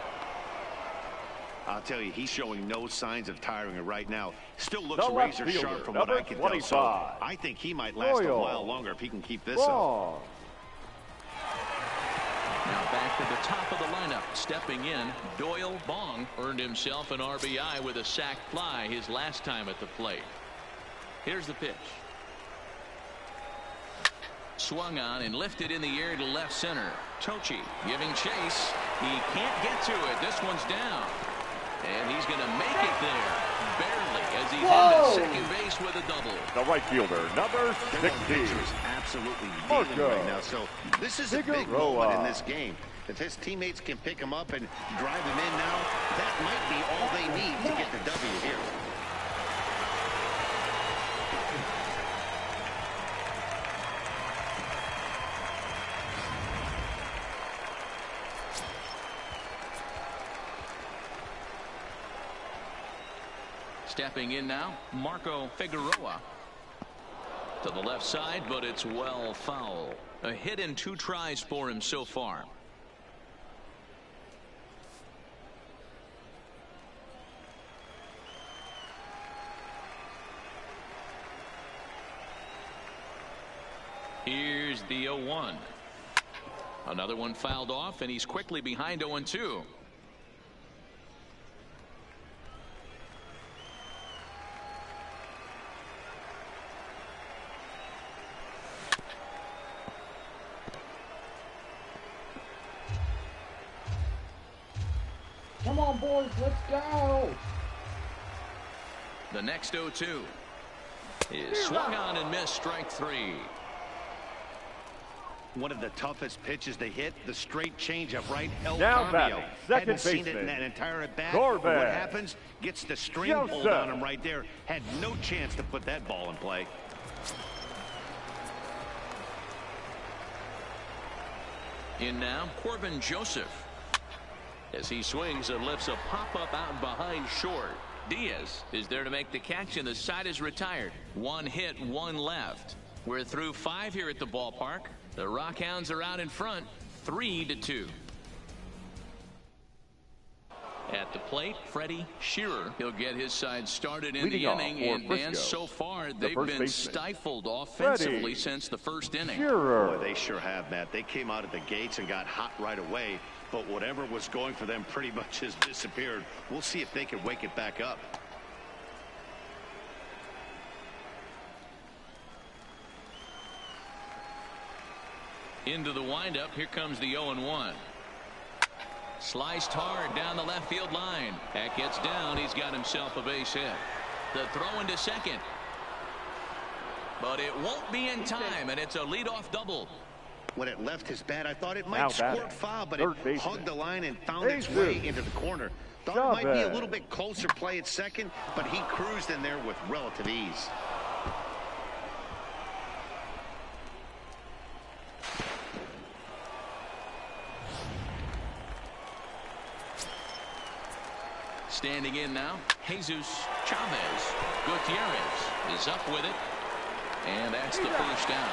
I'll tell you, he's showing no signs of tiring right now. Still looks The left razor sharp fielder, from what I number can tell. 25. So I think he might last a Royal. while longer if he can keep this up. Wrong. Now back to the top of the lineup. Stepping in, Doyle Bong earned himself an RBI with a sac fly his last time at the plate. Here's the pitch. Swung on and lifted in the air to left center. Tochi giving chase. He can't get to it. This one's down. And he's going to make it there. Barely, as he's into second base with a double. The right fielder, number 16. Is absolutely Marco dealing right now. So this is a big Figueroa. moment in this game. If his teammates can pick him up and drive him in now, that might be all they need to get the W here. Stepping in now, Marco Figueroa. To the left side, but it's well foul. A hit and 2 tries for him so far. Here's the 0-1. Another one fouled off, and he's quickly behind 0-2. Come on, boys, let's go. The next 0-2 is swung on and missed, strike 3. One of the toughest pitches they hit, the straight changeup right. El Now Cambio. batting, second Hadn't seen it in baseman, that entire at bat. Corbett. What happens? Gets the string Joseph. pulled on him right there. Had no chance to put that ball in play. In now, Corbin Joseph. As he swings and lifts a pop-up out behind short. Diaz is there to make the catch, and the side is retired. 1 hit, 1 left. We're through 5 here at the ballpark. The Rockhounds are out in front, 3-2. At the plate, Freddie Shearer. He'll get his side started in Leading the off inning, for and Frisco, Dan, so far the they've first been baseman, stifled offensively Freddie since the first inning. Shearer. Boy, they sure have, Matt. They came out of the gates and got hot right away, but whatever was going for them pretty much has disappeared. We'll see if they can wake it back up. Into the windup, here comes the 0-1. Sliced hard down the left field line. That gets down. He's got himself a base hit. The throw into second. But it won't be in time, and it's a leadoff double. When it left his bat, I thought it Now might batting, squirt foul, but third it baseman, hugged the line and found its Jesus. way into the corner. Thought it might be a Chavez. little bit closer play at second, but he cruised in there with relative ease. Standing in now, Jesus Chavez. Gutierrez is up with it. And that's the first down.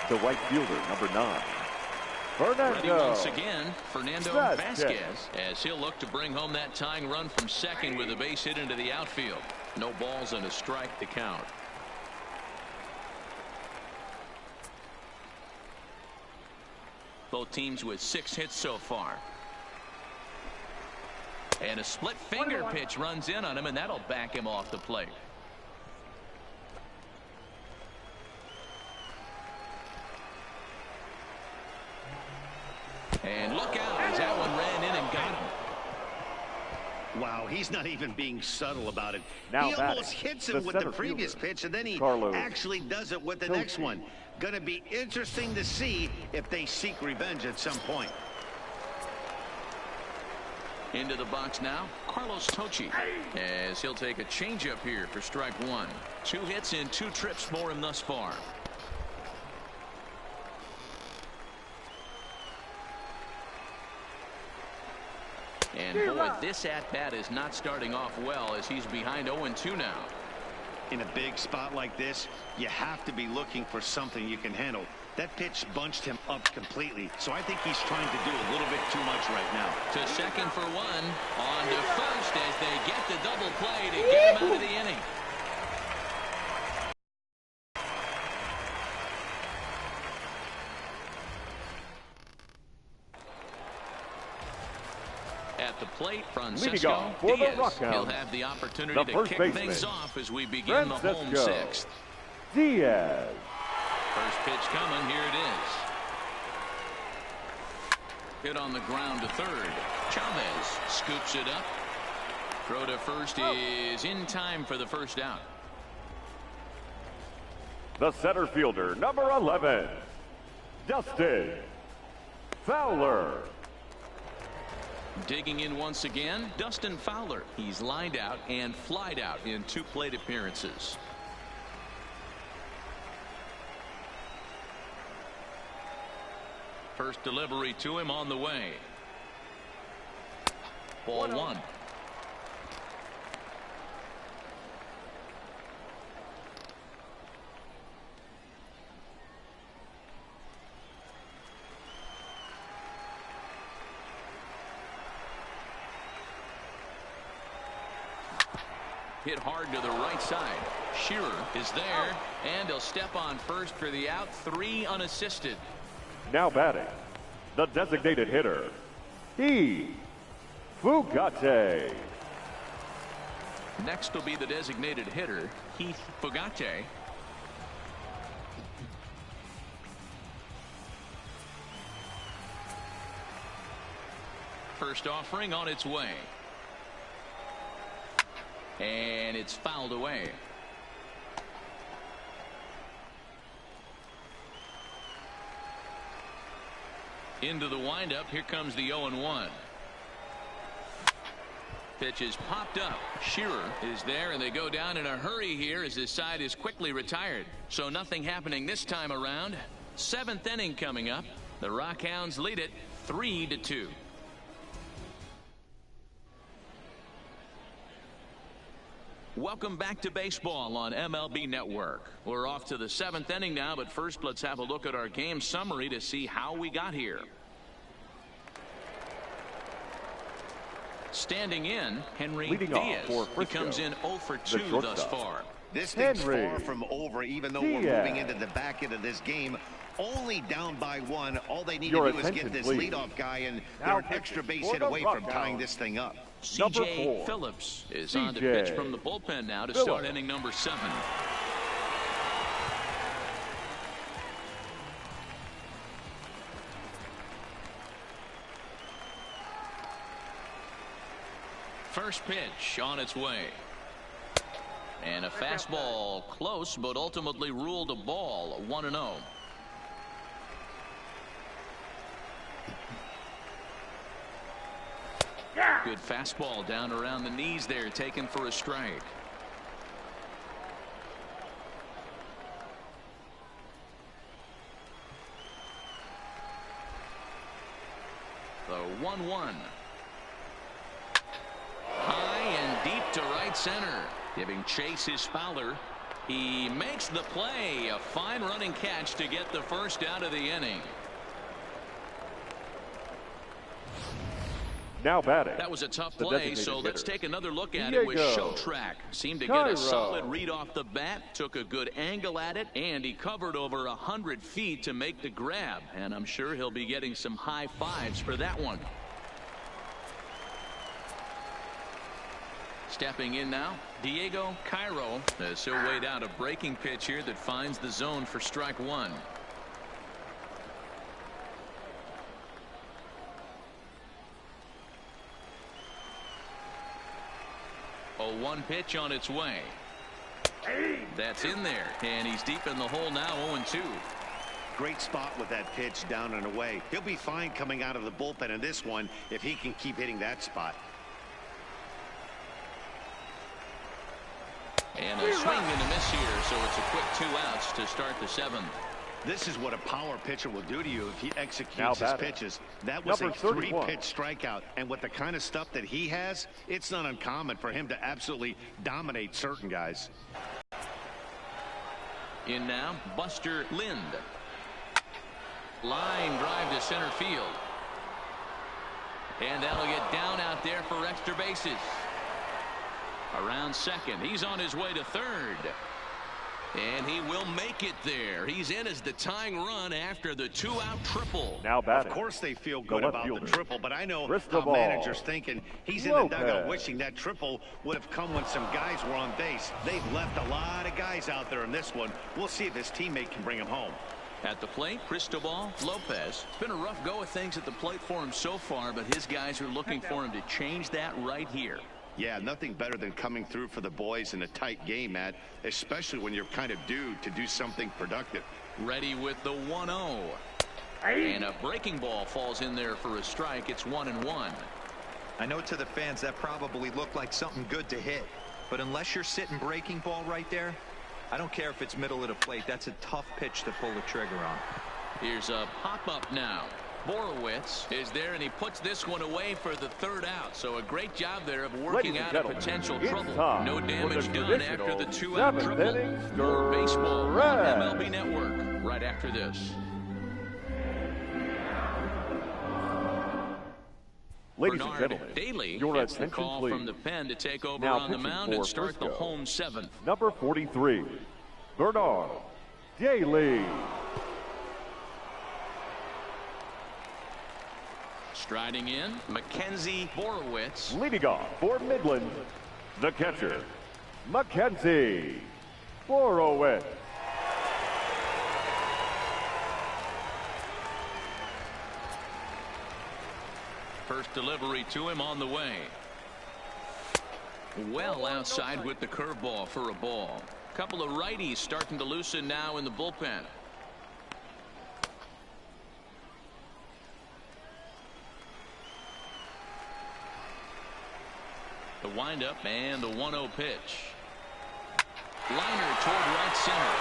The right fielder, number 9. Ready once Fernando again, Fernando Vasquez, as he'll look to bring home that tying run from second with a base hit into the outfield. No balls and a strike to count. Both teams with 6 hits so far. And a split finger pitch runs in on him, and that'll back him off the plate. And look out as that one ran in and got him. Wow, he's not even being subtle about it. Now he batting, almost hits him the with the center previous fielder, pitch, and then he Carlos actually does it with the next one. Going to be interesting to see if they seek revenge at some point. Into the box now, Carlos Tochi, as he'll take a changeup here for strike 1. 2 hits in 2 trips for him thus far. And boy, this at-bat is not starting off well as he's behind 0-2 now. In a big spot like this, you have to be looking for something you can handle. That pitch bunched him up completely, so I think he's trying to do a little bit too much right now. To second for 1, on to first as they get the double play to get him out of the inning. At the plate, Francisco for the Diaz. Rockhounds, He'll have the opportunity to kick baseman, things off as we begin the home 6th. Diaz. First pitch coming. Here it is. Hit on the ground to third. Chavez scoops it up. Throw to first is in time for the first out. The center fielder, number 11, Dustin Fowler. Digging in once again, Dustin Fowler. He's lined out and flied out in 2 plate appearances. First delivery to him on the way. Ball 1. Hit hard to the right side. Shearer is there, and he'll step on first for the out. 3 unassisted. Now batting, the designated hitter, Fugate. Next will be the designated hitter, Heath Fugate. First offering on its way. And it's fouled away. Into the windup. Here comes the 0-1. Pitch is popped up. Shearer is there, and they go down in a hurry here as his side is quickly retired. So nothing happening this time around. 7th inning coming up. The Rockhounds lead it 3-2. Welcome back to baseball on MLB Network. We're off to the 7th inning now, but first let's have a look at our game summary to see how we got here. Standing in, Henry Diaz. He comes in 0 for 2 thus far. This thing's far from over, even though we're moving into the back end of this game. Only down by 1. All they need to do is get this leadoff guy, and they're an extra base hit away from tying this thing up. C.J. Phillips is on to pitch from the bullpen now to start inning number 7. First pitch on its way. And a fastball close, but ultimately ruled a ball. 1-0. Good fastball down around the knees there, taken for a strike. The 1-1. High and deep to right center. Giving chase is Fowler. He makes the play. A fine running catch to get the first out of the inning. Now batting. That was a tough the play, so designated let's hitter, take another look at it with Diego Show Track. Seemed to get Cairo. a solid read off the bat, took a good angle at it, and he covered over 100 feet to make the grab. And I'm sure he'll be getting some high fives for that one. Stepping in now, Diego Cairo, as he'll wait out a breaking pitch here that finds the zone for strike one. A 1 pitch on its way. That's in there, and he's deep in the hole now, 0-2. Great spot with that pitch down and away. He'll be fine coming out of the bullpen in this one if he can keep hitting that spot. And a swing and a miss here, so it's a quick 2 outs to start the 7th. This is what a power pitcher will do to you if he executes Now his batting. pitches. That was Number a 31. 3-pitch strikeout, and with the kind of stuff that he has, it's not uncommon for him to absolutely dominate certain guys. In now, Buster Lind. Line drive to center field. And that'll get down out there for extra bases. Around second. He's on his way to third. And he will make it there. He's in as the tying run after the 2-out triple. Now batting. Of course they feel good about the triple, but I know Frisco how managers thinking. He's in Lopez. the dugout wishing that triple would have come when some guys were on base. They've left a lot of guys out there in this one. We'll see if his teammate can bring him home. At the plate, Cristobal Lopez. It's been a rough go of things at the plate for him so far, but his guys are looking for him to change that right here. Yeah, nothing better than coming through for the boys in a tight game, Matt, especially when you're kind of due to do something productive. Ready with the 1-0. And a breaking ball falls in there for a strike. It's 1-1. I know to the fans that probably looked like something good to hit, but unless you're sitting breaking ball right there, I don't care if it's middle of the plate. That's a tough pitch to pull the trigger on. Here's a pop-up now. Borowitz is there, and he puts this one away for the 3rd out. So a great job there of working out a potential trouble. No damage done after the 2-out triple. More baseball on MLB Network right after this. Ladies Bernard and gentlemen, Daly your gets the attention, call please. from the pen to take over Now on the pitching mound for and start Frisco, the home 7th. Number 43, Bernard Daly. Striding in, Mackenzie Borowitz. Leading off for Midland, the catcher, Mackenzie Borowitz. First delivery to him on the way. Well outside with the curveball for a ball. Couple of righties starting to loosen now in the bullpen. The windup and the 1-0 pitch. Liner toward right center.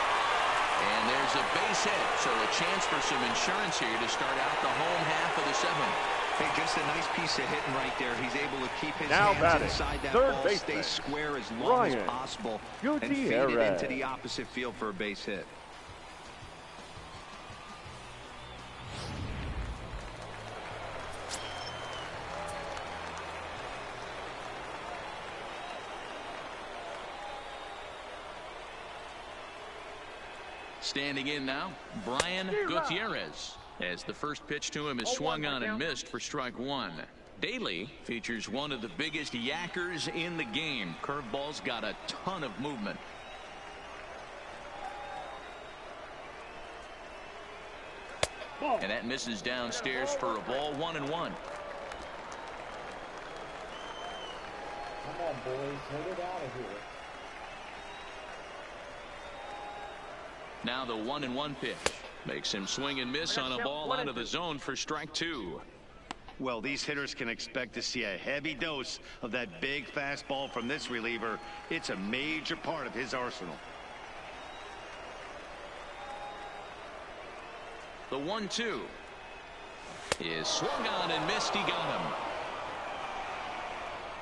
And there's a base hit, so a chance for some insurance here to start out the home half of the 7th. Hey, just a nice piece of hitting right there. He's able to keep his Now hands batting, inside that third ball, baseman, stay square as long as possible, and feed it into the opposite field for a base hit. Standing in now, Brian Gutierrez, as the first pitch to him is swung on and missed for strike 1. Daly features one of the biggest yackers in the game. Curveball's got a ton of movement. And that misses downstairs for a ball, 1-1. Come on, boys, hit it out of here. Now the 1-1 pitch makes him swing and miss on a ball out of the zone for strike 2. Well, these hitters can expect to see a heavy dose of that big fastball from this reliever. It's a major part of his arsenal. The 1-2. is swung on and missed. He got him.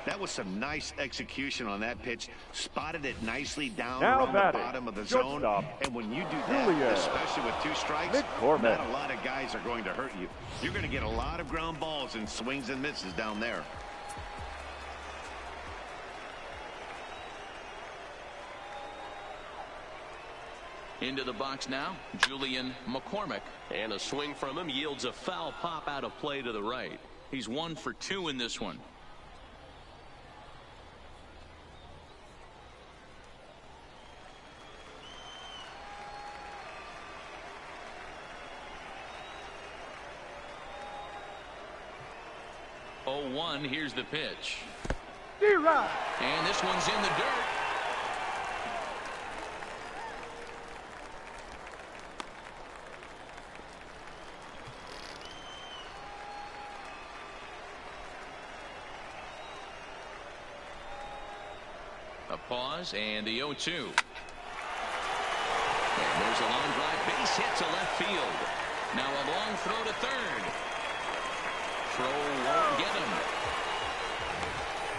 That was some nice execution on that pitch. Spotted it nicely down Now around the batting, bottom of the zone. shortstop, And when you do that, Julian especially with 2 strikes, McCormick. not a lot of guys are going to hurt you. You're going to get a lot of ground balls and swings and misses down there. Into the box now, Julian McCormick. And a swing from him yields a foul pop out of play to the right. He's 1 for 2 in this one. Oh, 1, here's the pitch. And this one's in the dirt. A pause and the 0-2. And there's a line drive base hit to left field. Now a long throw to third. Throw won't get him.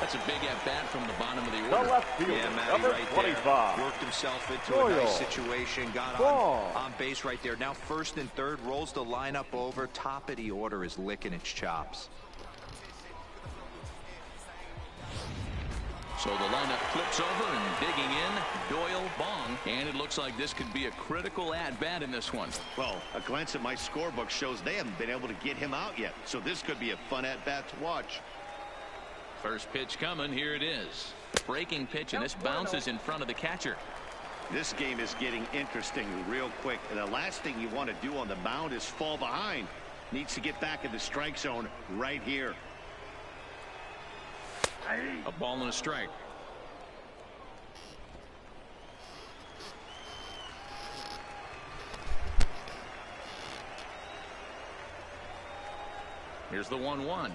That's a big at-bat from the bottom of the order. The left fielder, Yeah, Matty, number right 25. there. Worked himself into a nice situation. Got on base right there. Now first and third, rolls the lineup over. Top of the order is licking its chops. So the lineup flips over and digging in, Doyle, Bong. And it looks like this could be a critical at-bat in this one. Well, a glance at my scorebook shows they haven't been able to get him out yet. So this could be a fun at-bat to watch. First pitch coming. Here it is. Breaking pitch, and this bounces in front of the catcher. This game is getting interesting real quick. And the last thing you want to do on the mound is fall behind. Needs to get back in the strike zone right here. A ball and a strike. Here's the 1-1.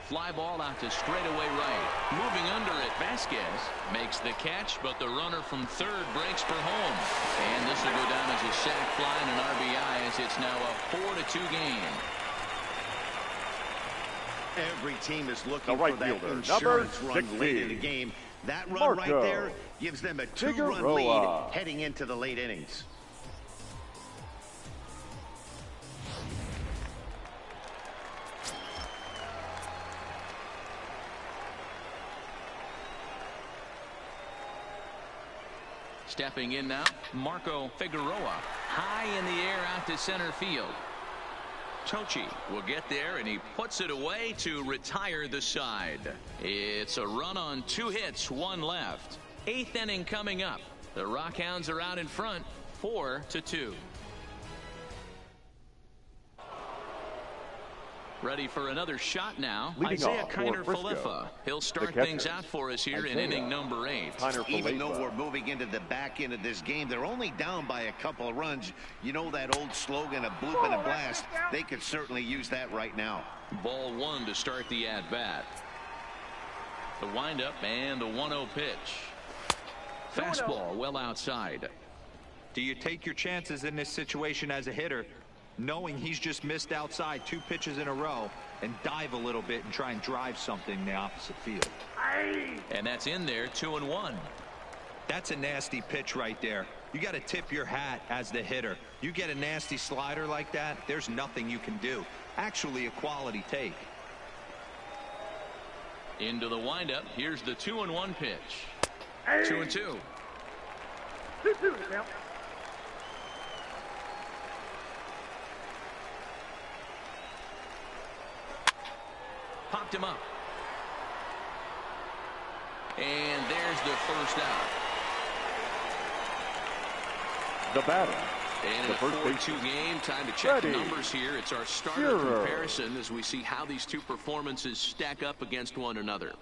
Fly ball out to straightaway right. Moving under it, Vasquez makes the catch, but the runner from third breaks for home. And this will go down as a sac fly and an RBI, as it's now a 4-2 game. Every team is looking right for that fielder, insurance number run 60. late in the game. That run Marco right there gives them a 2-run Figueroa. lead heading into the late innings. Stepping in now, Marco Figueroa. High in the air out to center field. Tochi will get there, and he puts it away to retire the side. It's a run on 2 hits, 1 left. 8th inning coming up. The Rockhounds are out in front, 4-2. Ready for another shot now. Leading Isaiah off for Kiner Frisco, Falefa. He'll start the things catcher, out for us here in Isaiah inning number 8. Even though we're moving into the back end of this game, they're only down by a couple of runs. You know that old slogan, a bloop and a blast. They could certainly use that right now. Ball 1 to start the at-bat. The windup and the 1-0 pitch. Fastball well outside. Do you take your chances in this situation as a hitter, knowing he's just missed outside 2 pitches in a row, and dive a little bit and try and drive something in the opposite field? And that's in there, 2-1. That's a nasty pitch right there. You got to tip your hat as the hitter. You get a nasty slider like that, there's nothing you can do. Actually a quality take. Into the windup. Here's the 2-1 pitch. 2-2. Popped him up. And there's the first out. The batter, And in the a first 4-2 game, time to check the Ready. numbers here. It's our starter Shearer. comparison as we see how these 2 performances stack up against one another.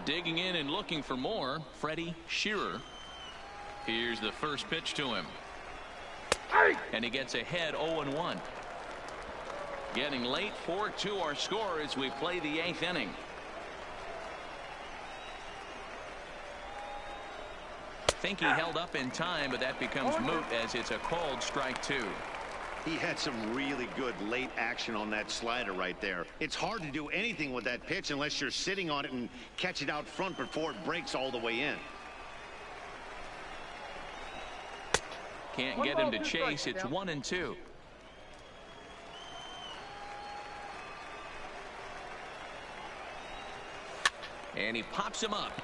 Digging in and looking for more, Freddie Shearer. Here's the first pitch to him. And he gets ahead 0-1. Getting late, 4-2 our score as we play the 8th inning. think he held up in time, but that becomes moot as it's a called strike 2. He had some really good late action on that slider right there. It's hard to do anything with that pitch unless you're sitting on it and catch it out front before it breaks all the way in. Can't get him to chase. It's 1-2. And he pops him up,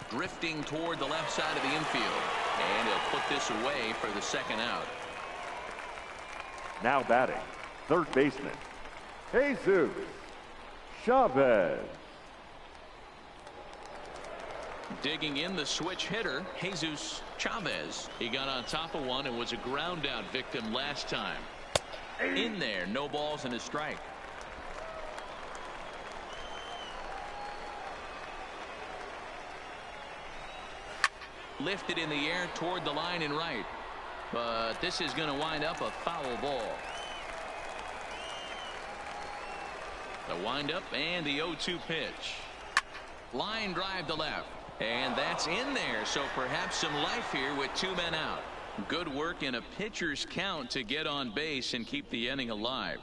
drifting toward the left side of the infield. And he'll put this away for the second out. Now batting, third baseman, Jesus Chavez. Digging in the switch hitter, Jesus Chavez. He got on top of one and was a ground out victim last time. In there, no balls and a strike. Lifted in the air toward the line and right. But this is going to wind up a foul ball. The windup and the 0-2 pitch. Line drive to left. And that's in there, so perhaps some life here with 2 men out. Good work in a pitcher's count to get on base and keep the inning alive.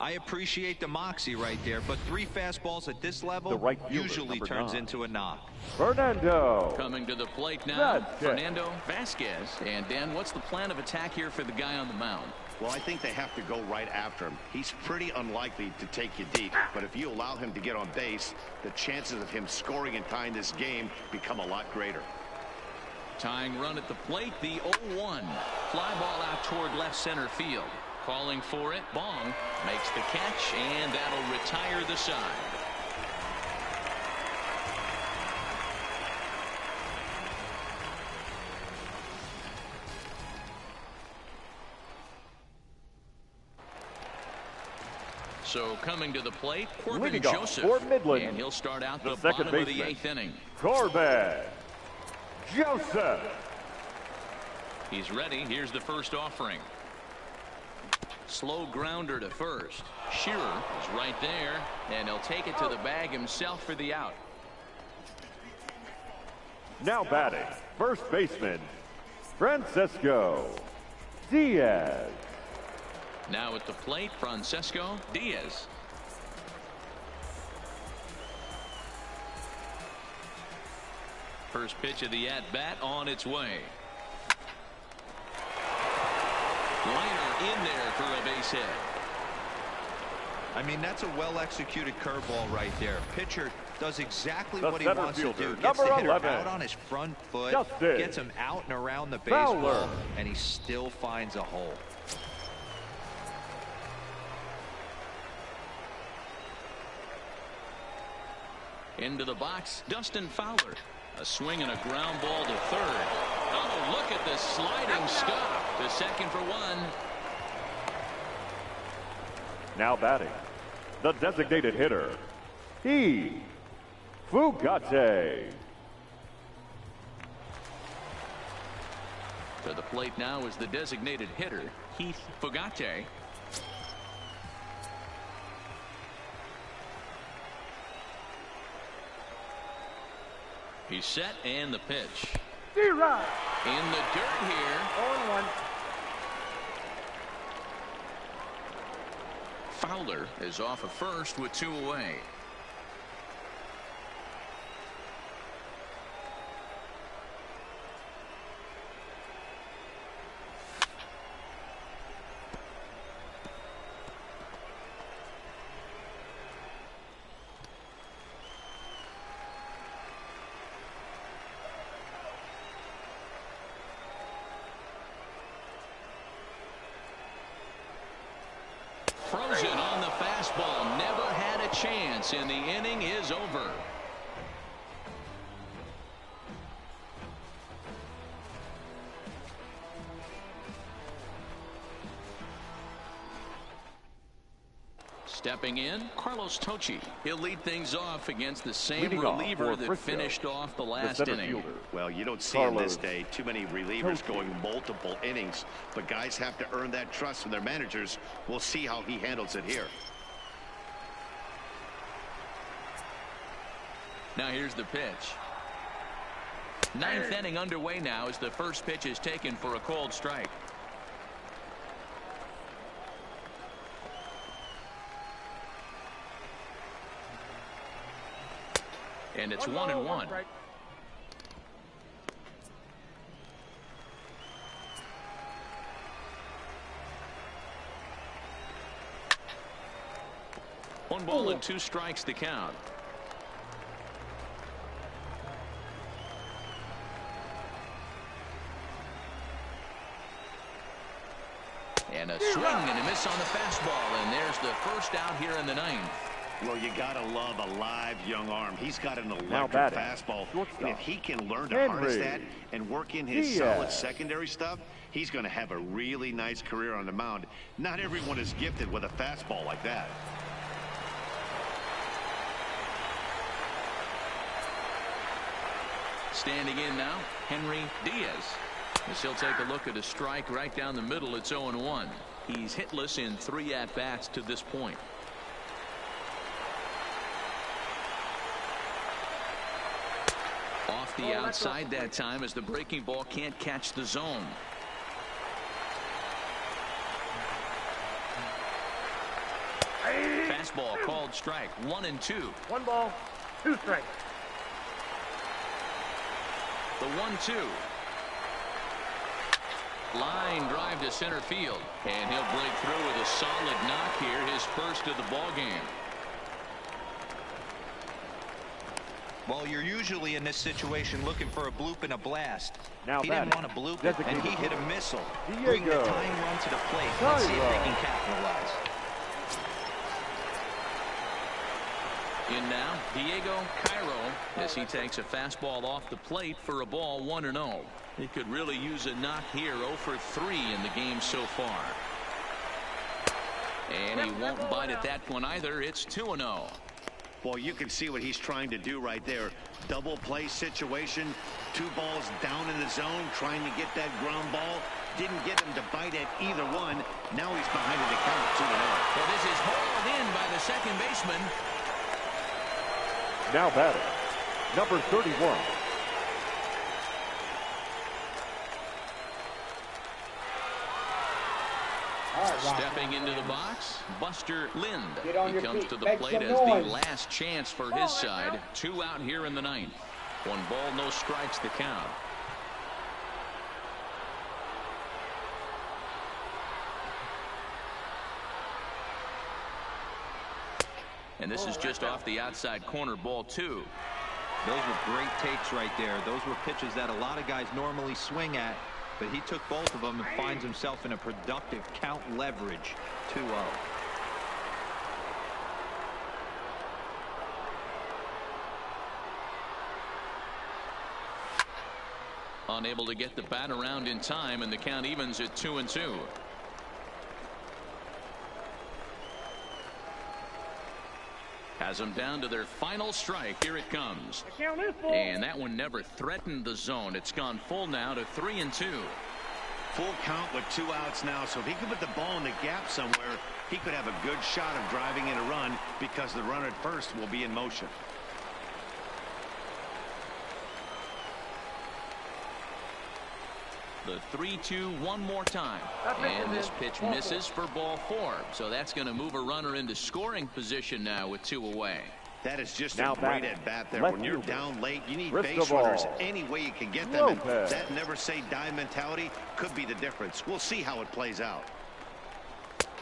I appreciate the moxie right there, but 3 fastballs at this level usually turns into a knock. Fernando. Coming to the plate now, Fernando Vasquez. And Dan, what's the plan of attack here for the guy on the mound? Well, I think they have to go right after him. He's pretty unlikely to take you deep, but if you allow him to get on base, the chances of him scoring and tying this game become a lot greater. Tying run at the plate, the 0-1. Fly ball out toward left center field. Calling for it, Bong makes the catch, and that'll retire the side. So coming to the plate, Corbin Joseph, for Midland, and he'll start out the bottom of the 8th inning. Corbin Joseph. He's ready. Here's the first offering. Slow grounder to first. Shearer is right there, and he'll take it to the bag himself for the out. Now batting, first baseman, Francisco Diaz. Now at the plate, Francisco Diaz. First pitch of the at-bat on its way. Liner in there for a base hit. I mean, that's a well-executed curveball right there. Pitcher does exactly what he wants to do. Gets number the hitter 11, out on his front foot, Justin gets him out and around the Fowler, baseball, and he still finds a hole. Into the box, Dustin Fowler. A swing and a ground ball to third. Oh, look at the sliding stop. To second for 1. Now batting, the designated hitter, Fugate. To the plate now is the designated hitter, Heath Fugate. He's set, and the pitch. D-Rod. In the dirt here. 0-1. Fowler is off of first with 2 away. Frozen on the fastball. Never had a chance, and the inning is over. Stepping in, Carlos Tocci. He'll lead things off against the same reliever that finished off the last inning. Well, you don't see in this day too many relievers going multiple innings, but guys have to earn that trust from their managers. We'll see how he handles it here. Now here's the pitch. Ninth inning underway now as the first pitch is taken for a called strike. And it's 1-1. One ball and 2 strikes to count. And a swing and a miss on the fastball, and there's the first out here in the ninth. Well, you gotta love a live young arm. He's got an electric fastball, and if he can learn to harness that and work in his solid secondary stuff, he's going to have a really nice career on the mound. Not everyone is gifted with a fastball like that. Standing in now, Henry Diaz. As he'll take a look at a strike right down the middle. It's 0-1. He's hitless in 3 at-bats to this point. Off the outside that time as the breaking ball can't catch the zone. Fastball called strike. 1-2. 1 ball, 2 strikes. The 1-2. Line drive to center field, and he'll break through with a solid knock here, his first of the ball game. Well, you're usually in this situation looking for a bloop and a blast. Now he didn't want to bloop it, and he hit a missile. Bring the tying run to the plate. Let's see if they can capitalize. In now, Diego Cairo, as he takes a fastball off the plate for a ball, 1-0. He could really use a knock here. 0 for 3 in the game so far. And he won't bite at that one either. It's 2-0. Well, you can see what he's trying to do right there. Double play situation. 2 balls down in the zone, trying to get that ground ball. Didn't get him to bite at either one. Now he's behind in the count, 2-0. Well, this is hauled in by the second baseman. Now batting, number 31. Stepping into the box, Buster Lind. Get on he your comes feet. to the Make plate some as the noise. last chance for his side. 2 out here in the ninth. 1 ball, no strikes to count. And this is just off the outside corner, ball 2. Those were great takes right there. Those were pitches that a lot of guys normally swing at, but he took both of them and finds himself in a productive count leverage. 2-0. Unable to get the bat around in time, and the count evens at 2-2. Has them down to their final strike. Here it comes. And that one never threatened the zone. It's gone full now to 3-2. Full count with 2 outs now, so if he could put the ball in the gap somewhere, he could have a good shot of driving in a run because the runner at first will be in motion. The 3-2 one more time. And this pitch misses for ball 4. So that's going to move a runner into scoring position now with 2 away. That is just now a great at bat there. When you're down late, you need Frisco base runners ball. any way you can get them. And that never say die mentality could be the difference. We'll see how it plays out.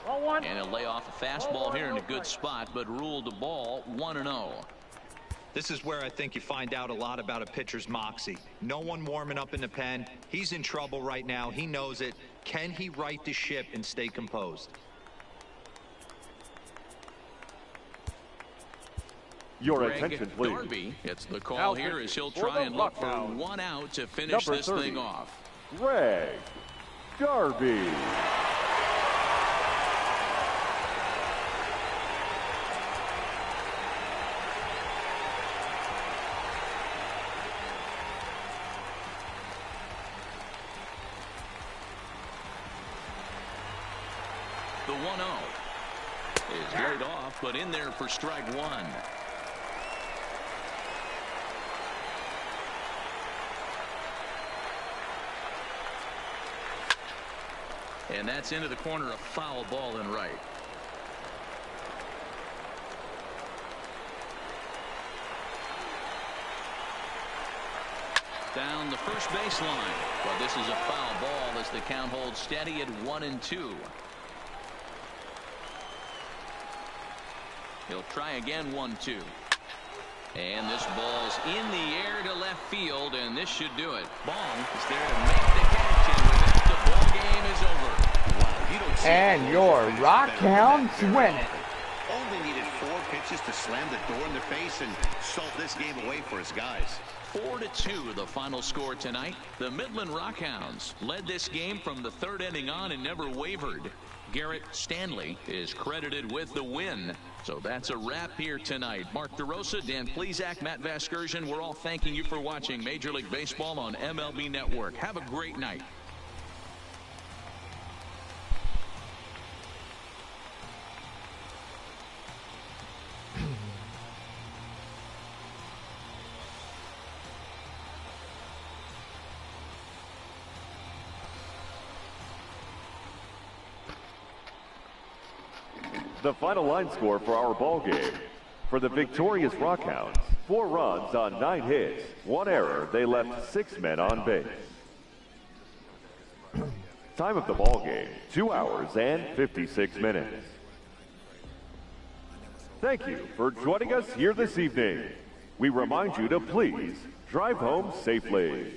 And he'll lay off a fastball here in a good spot, but ruled the ball 1-0. This is where I think you find out a lot about a pitcher's moxie. No one warming up in the pen. He's in trouble right now. He knows it. Can he right the ship and stay composed? Your Greg attention, please. Darby gets the call here as he'll try and look for 1 out to finish Number this 30. thing off. Greg Darby. The 1-0 is laid off, but in there for strike 1. And that's into the corner, a foul ball in right. Down the first baseline. But this is a foul ball as the count holds steady at 1-2. He'll try again, 1-2. And this ball's in the air to left field, and this should do it. Bong is there to make the catch, and with that, the ball game is over. Wow, you don't see and your Rockhounds win it. Only needed 4 pitches to slam the door in their face and salt this game away for his guys. 4-2 the final score tonight. The Midland Rockhounds led this game from the 3rd inning on and never wavered. Garrett Stanley is credited with the win. So that's a wrap here tonight. Mark DeRosa, Dan Plesac, Matt Vasgersian, we're all thanking you for watching Major League Baseball on MLB Network. Have a great night. The final line score for our ball game. For the victorious Rockhounds, 4 runs on 9 hits, 1 error. They left 6 men on base. Time of the ball game, 2 hours and 56 minutes. Thank you for joining us here this evening. We remind you to please drive home safely.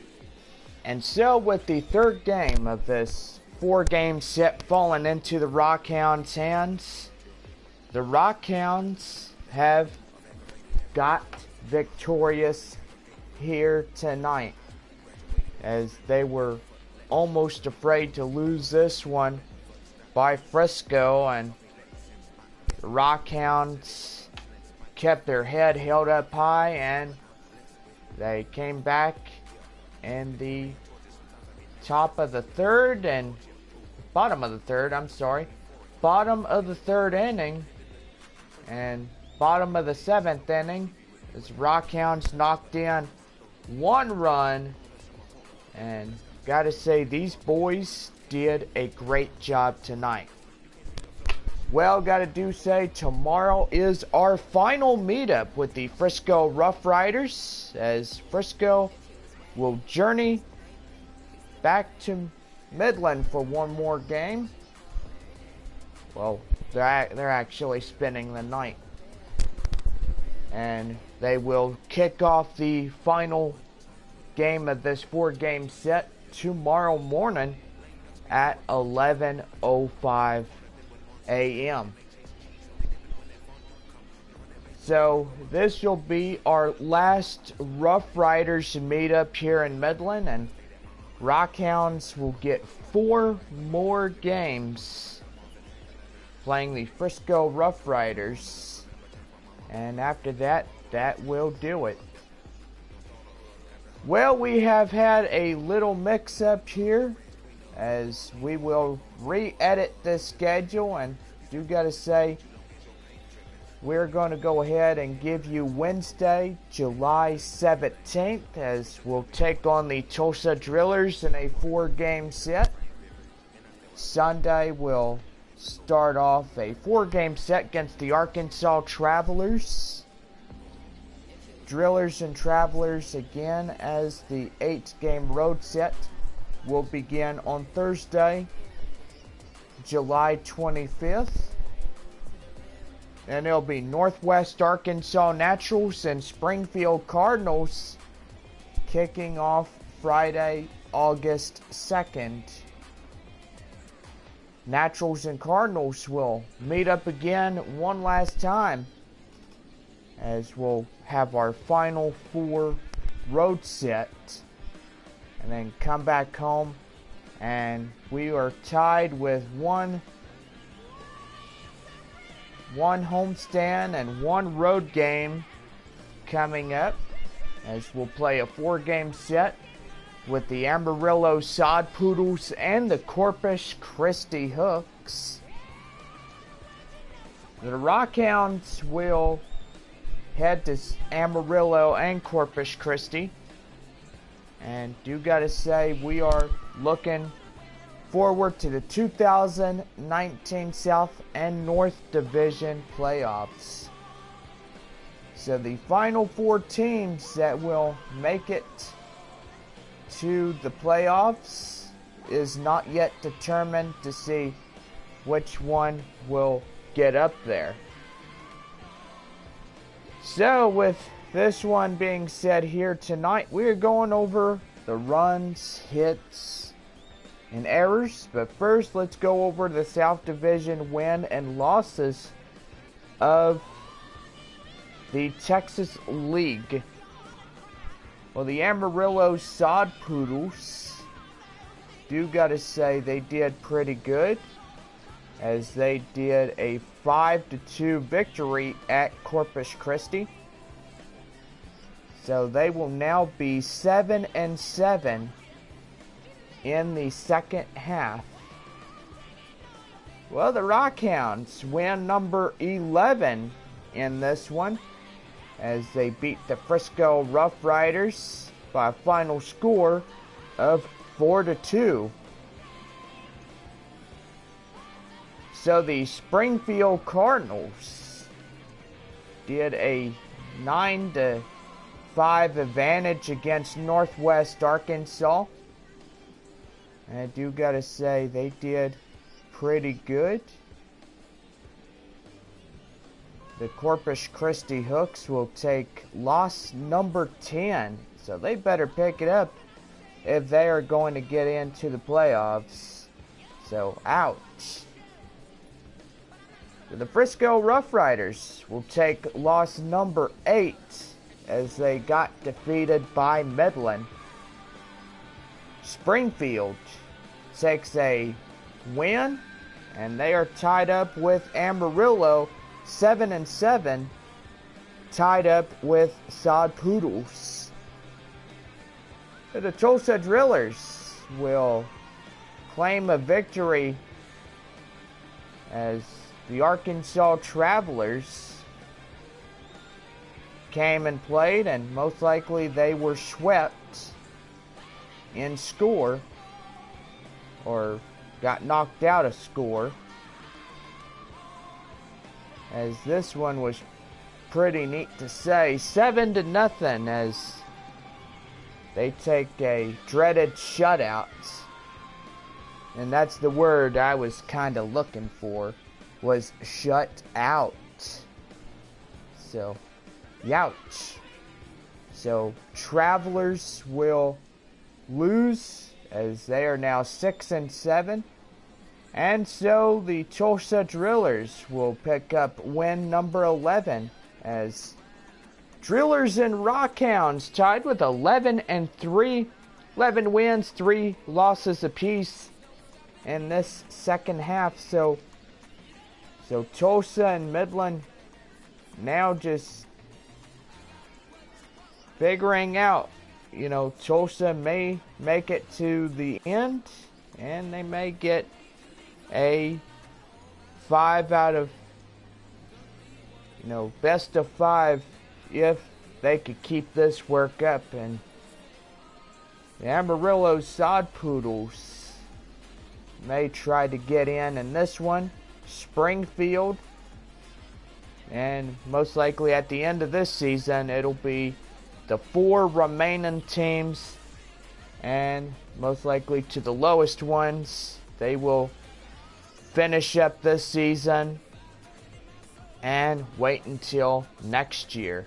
And so with the 3rd game of this 4-game set falling into the Rockhounds' hands, the Rockhounds have got victorious here tonight, as they were almost afraid to lose this one by Frisco, and the Rockhounds kept their head held up high, and they came back in the top of the 3rd and bottom of the 3rd, bottom of the 3rd inning and bottom of the 7th inning, as Rockhounds knocked in 1 run, and gotta say, these boys did a great job tonight. Well, gotta say, tomorrow is our final meetup with the Frisco RuffRiders, as Frisco will journey back to Midland for one more game. Well, they're actually spending the night, and they will kick off the final game of this 4-game set tomorrow morning at 11:05 a.m. So this will be our last RuffRiders meetup here in Midland, and Rockhounds will get 4 more games playing the Frisco RuffRiders, and after that, that will do it. Well, we have had a little mix-up here, as we will re-edit this schedule, and do gotta say, we're going to go ahead and give you Wednesday, July 17th, as we'll take on the Tulsa Drillers in a 4-game set. Sunday, we'll start off a 4-game set against the Arkansas Travelers. Drillers and Travelers again, as the 8-game road set will begin on Thursday, July 25th. And it'll be Northwest Arkansas Naturals and Springfield Cardinals kicking off Friday, August 2nd. Naturals and Cardinals will meet up again one last time, as we'll have our final 4 road set, and then come back home, and we are tied with one homestand and 1 road game coming up, as we'll play a 4-game set with the Amarillo Sod Poodles and the Corpus Christi Hooks. The Rockhounds will head to Amarillo and Corpus Christi, and do gotta say, we are looking forward to the 2019 South and North Division playoffs. So the final 4 teams that will make it to the playoffs is not yet determined to see which one will get up there. So with this one being said here tonight, we're going over the runs, hits, and errors. But first, let's go over the South Division win and losses of the Texas League. Well, the Amarillo Sod Poodles, do gotta say they did pretty good, as they did a 5-2 victory at Corpus Christi. So they will now be 7-7 in the second half. Well, the Rockhounds win number 11 in this one, as they beat the Frisco RuffRiders by a final score of 4-2. So the Springfield Cardinals did a 9-5 advantage against Northwest Arkansas. And I do gotta say, they did pretty good. The Corpus Christi Hooks will take loss number 10. So they better pick it up if they are going to get into the playoffs. So, ouch. The Frisco RuffRiders will take loss number 8 as they got defeated by Midland. Springfield takes a win, and they are tied up with Amarillo 7-7, tied up with Sod Poodles. The Tulsa Drillers will claim a victory as the Arkansas Travelers came and played, and most likely they were swept in score, or got knocked out of score, as this one was pretty neat to say. 7-0 as they take a dreaded shutout, and that's the word I was kind of looking for, was shut out. So, youch. So, Travelers will lose as they are now 6-7. And so the Tulsa Drillers will pick up win number 11 as Drillers and Rockhounds tied with 11-3. 11 wins, 3 losses apiece in this second half. So Tulsa and Midland now just figuring out, you know, Tulsa may make it to the end, and they may get a 5 out of, you know, best of 5 if they could keep this work up. And the Amarillo Sod Poodles may try to get in this one. Springfield, and most likely at the end of this season it'll be the 4 remaining teams, and most likely to the lowest ones, they will finish up this season and wait until next year.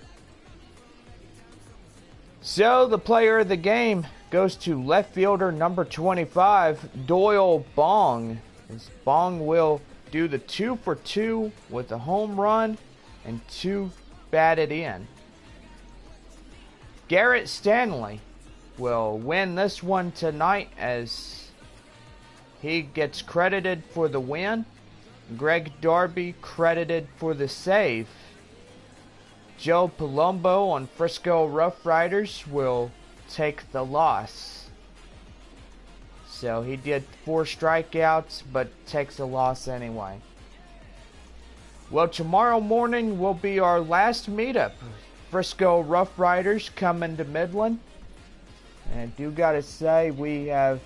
So the player of the game goes to left fielder number 25, Doyle Bong. As Bong will do the 2-for-2 with a home run and 2 batted in. Garrett Stanley will win this one tonight as he gets credited for the win. Greg Darby credited for the save. Joe Palumbo on Frisco RuffRiders will take the loss. So he did 4 strikeouts, but takes a loss anyway. Well, tomorrow morning will be our last meetup. Frisco RuffRiders coming to Midland. And I do gotta say, we have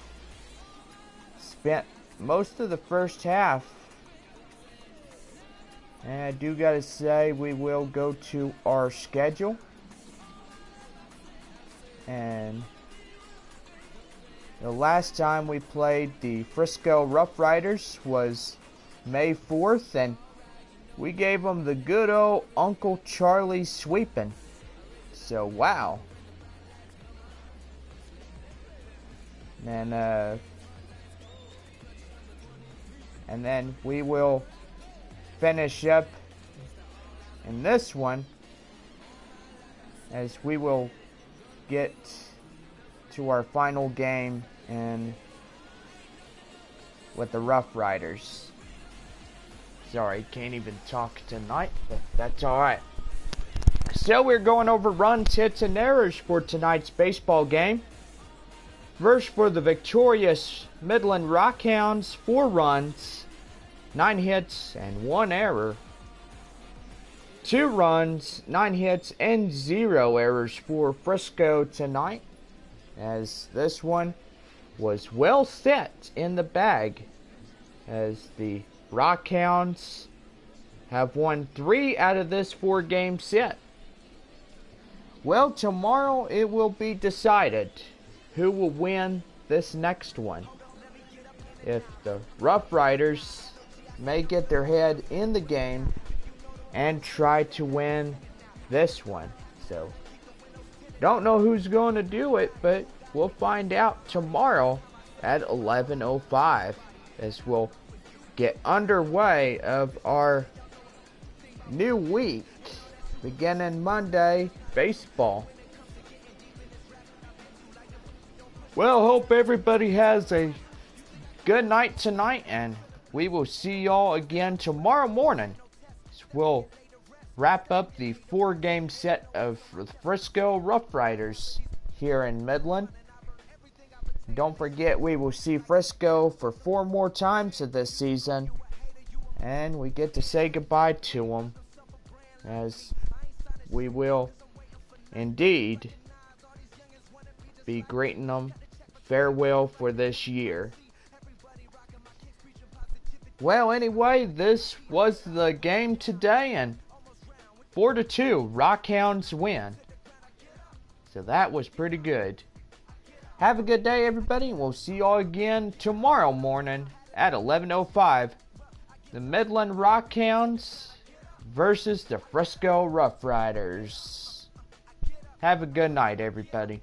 spent most of the first half. And I do gotta say, we will go to our schedule. And the last time we played the Frisco RuffRiders was May 4th, and we gave them the good old Uncle Charlie sweeping. So, wow. And then we will finish up in this one as we will get to our final game with the RuffRiders. Sorry, can't even talk tonight, but that's alright. So we're going over runs, hits, and errors for tonight's baseball game. First, for the victorious Midland Rockhounds, 4 runs, 9 hits, and 1 error. 2 runs, 9 hits, and 0 errors for Frisco tonight, as this one was well set in the bag, as the Rockhounds have won 3 out of this 4-game set. Well, tomorrow it will be decided who will win this next one. If the RuffRiders may get their head in the game and try to win this one. So, don't know who's going to do it, but we'll find out tomorrow at 11:05 as we'll get underway of our new week, beginning Monday, baseball. Well, hope everybody has a good night tonight, and we will see y'all again tomorrow morning. We'll wrap up the 4-game set of the Frisco RuffRiders here in Midland. Don't forget, we will see Frisco for 4 more times this season, and we get to say goodbye to them, as we will indeed be greeting them farewell for this year. Well, anyway, this was the game today, and 4-2, Rockhounds win. So that was pretty good. Have a good day, everybody, and we'll see y'all again tomorrow morning at 11:05. The Midland Rockhounds versus the Frisco RuffRiders. Have a good night, everybody.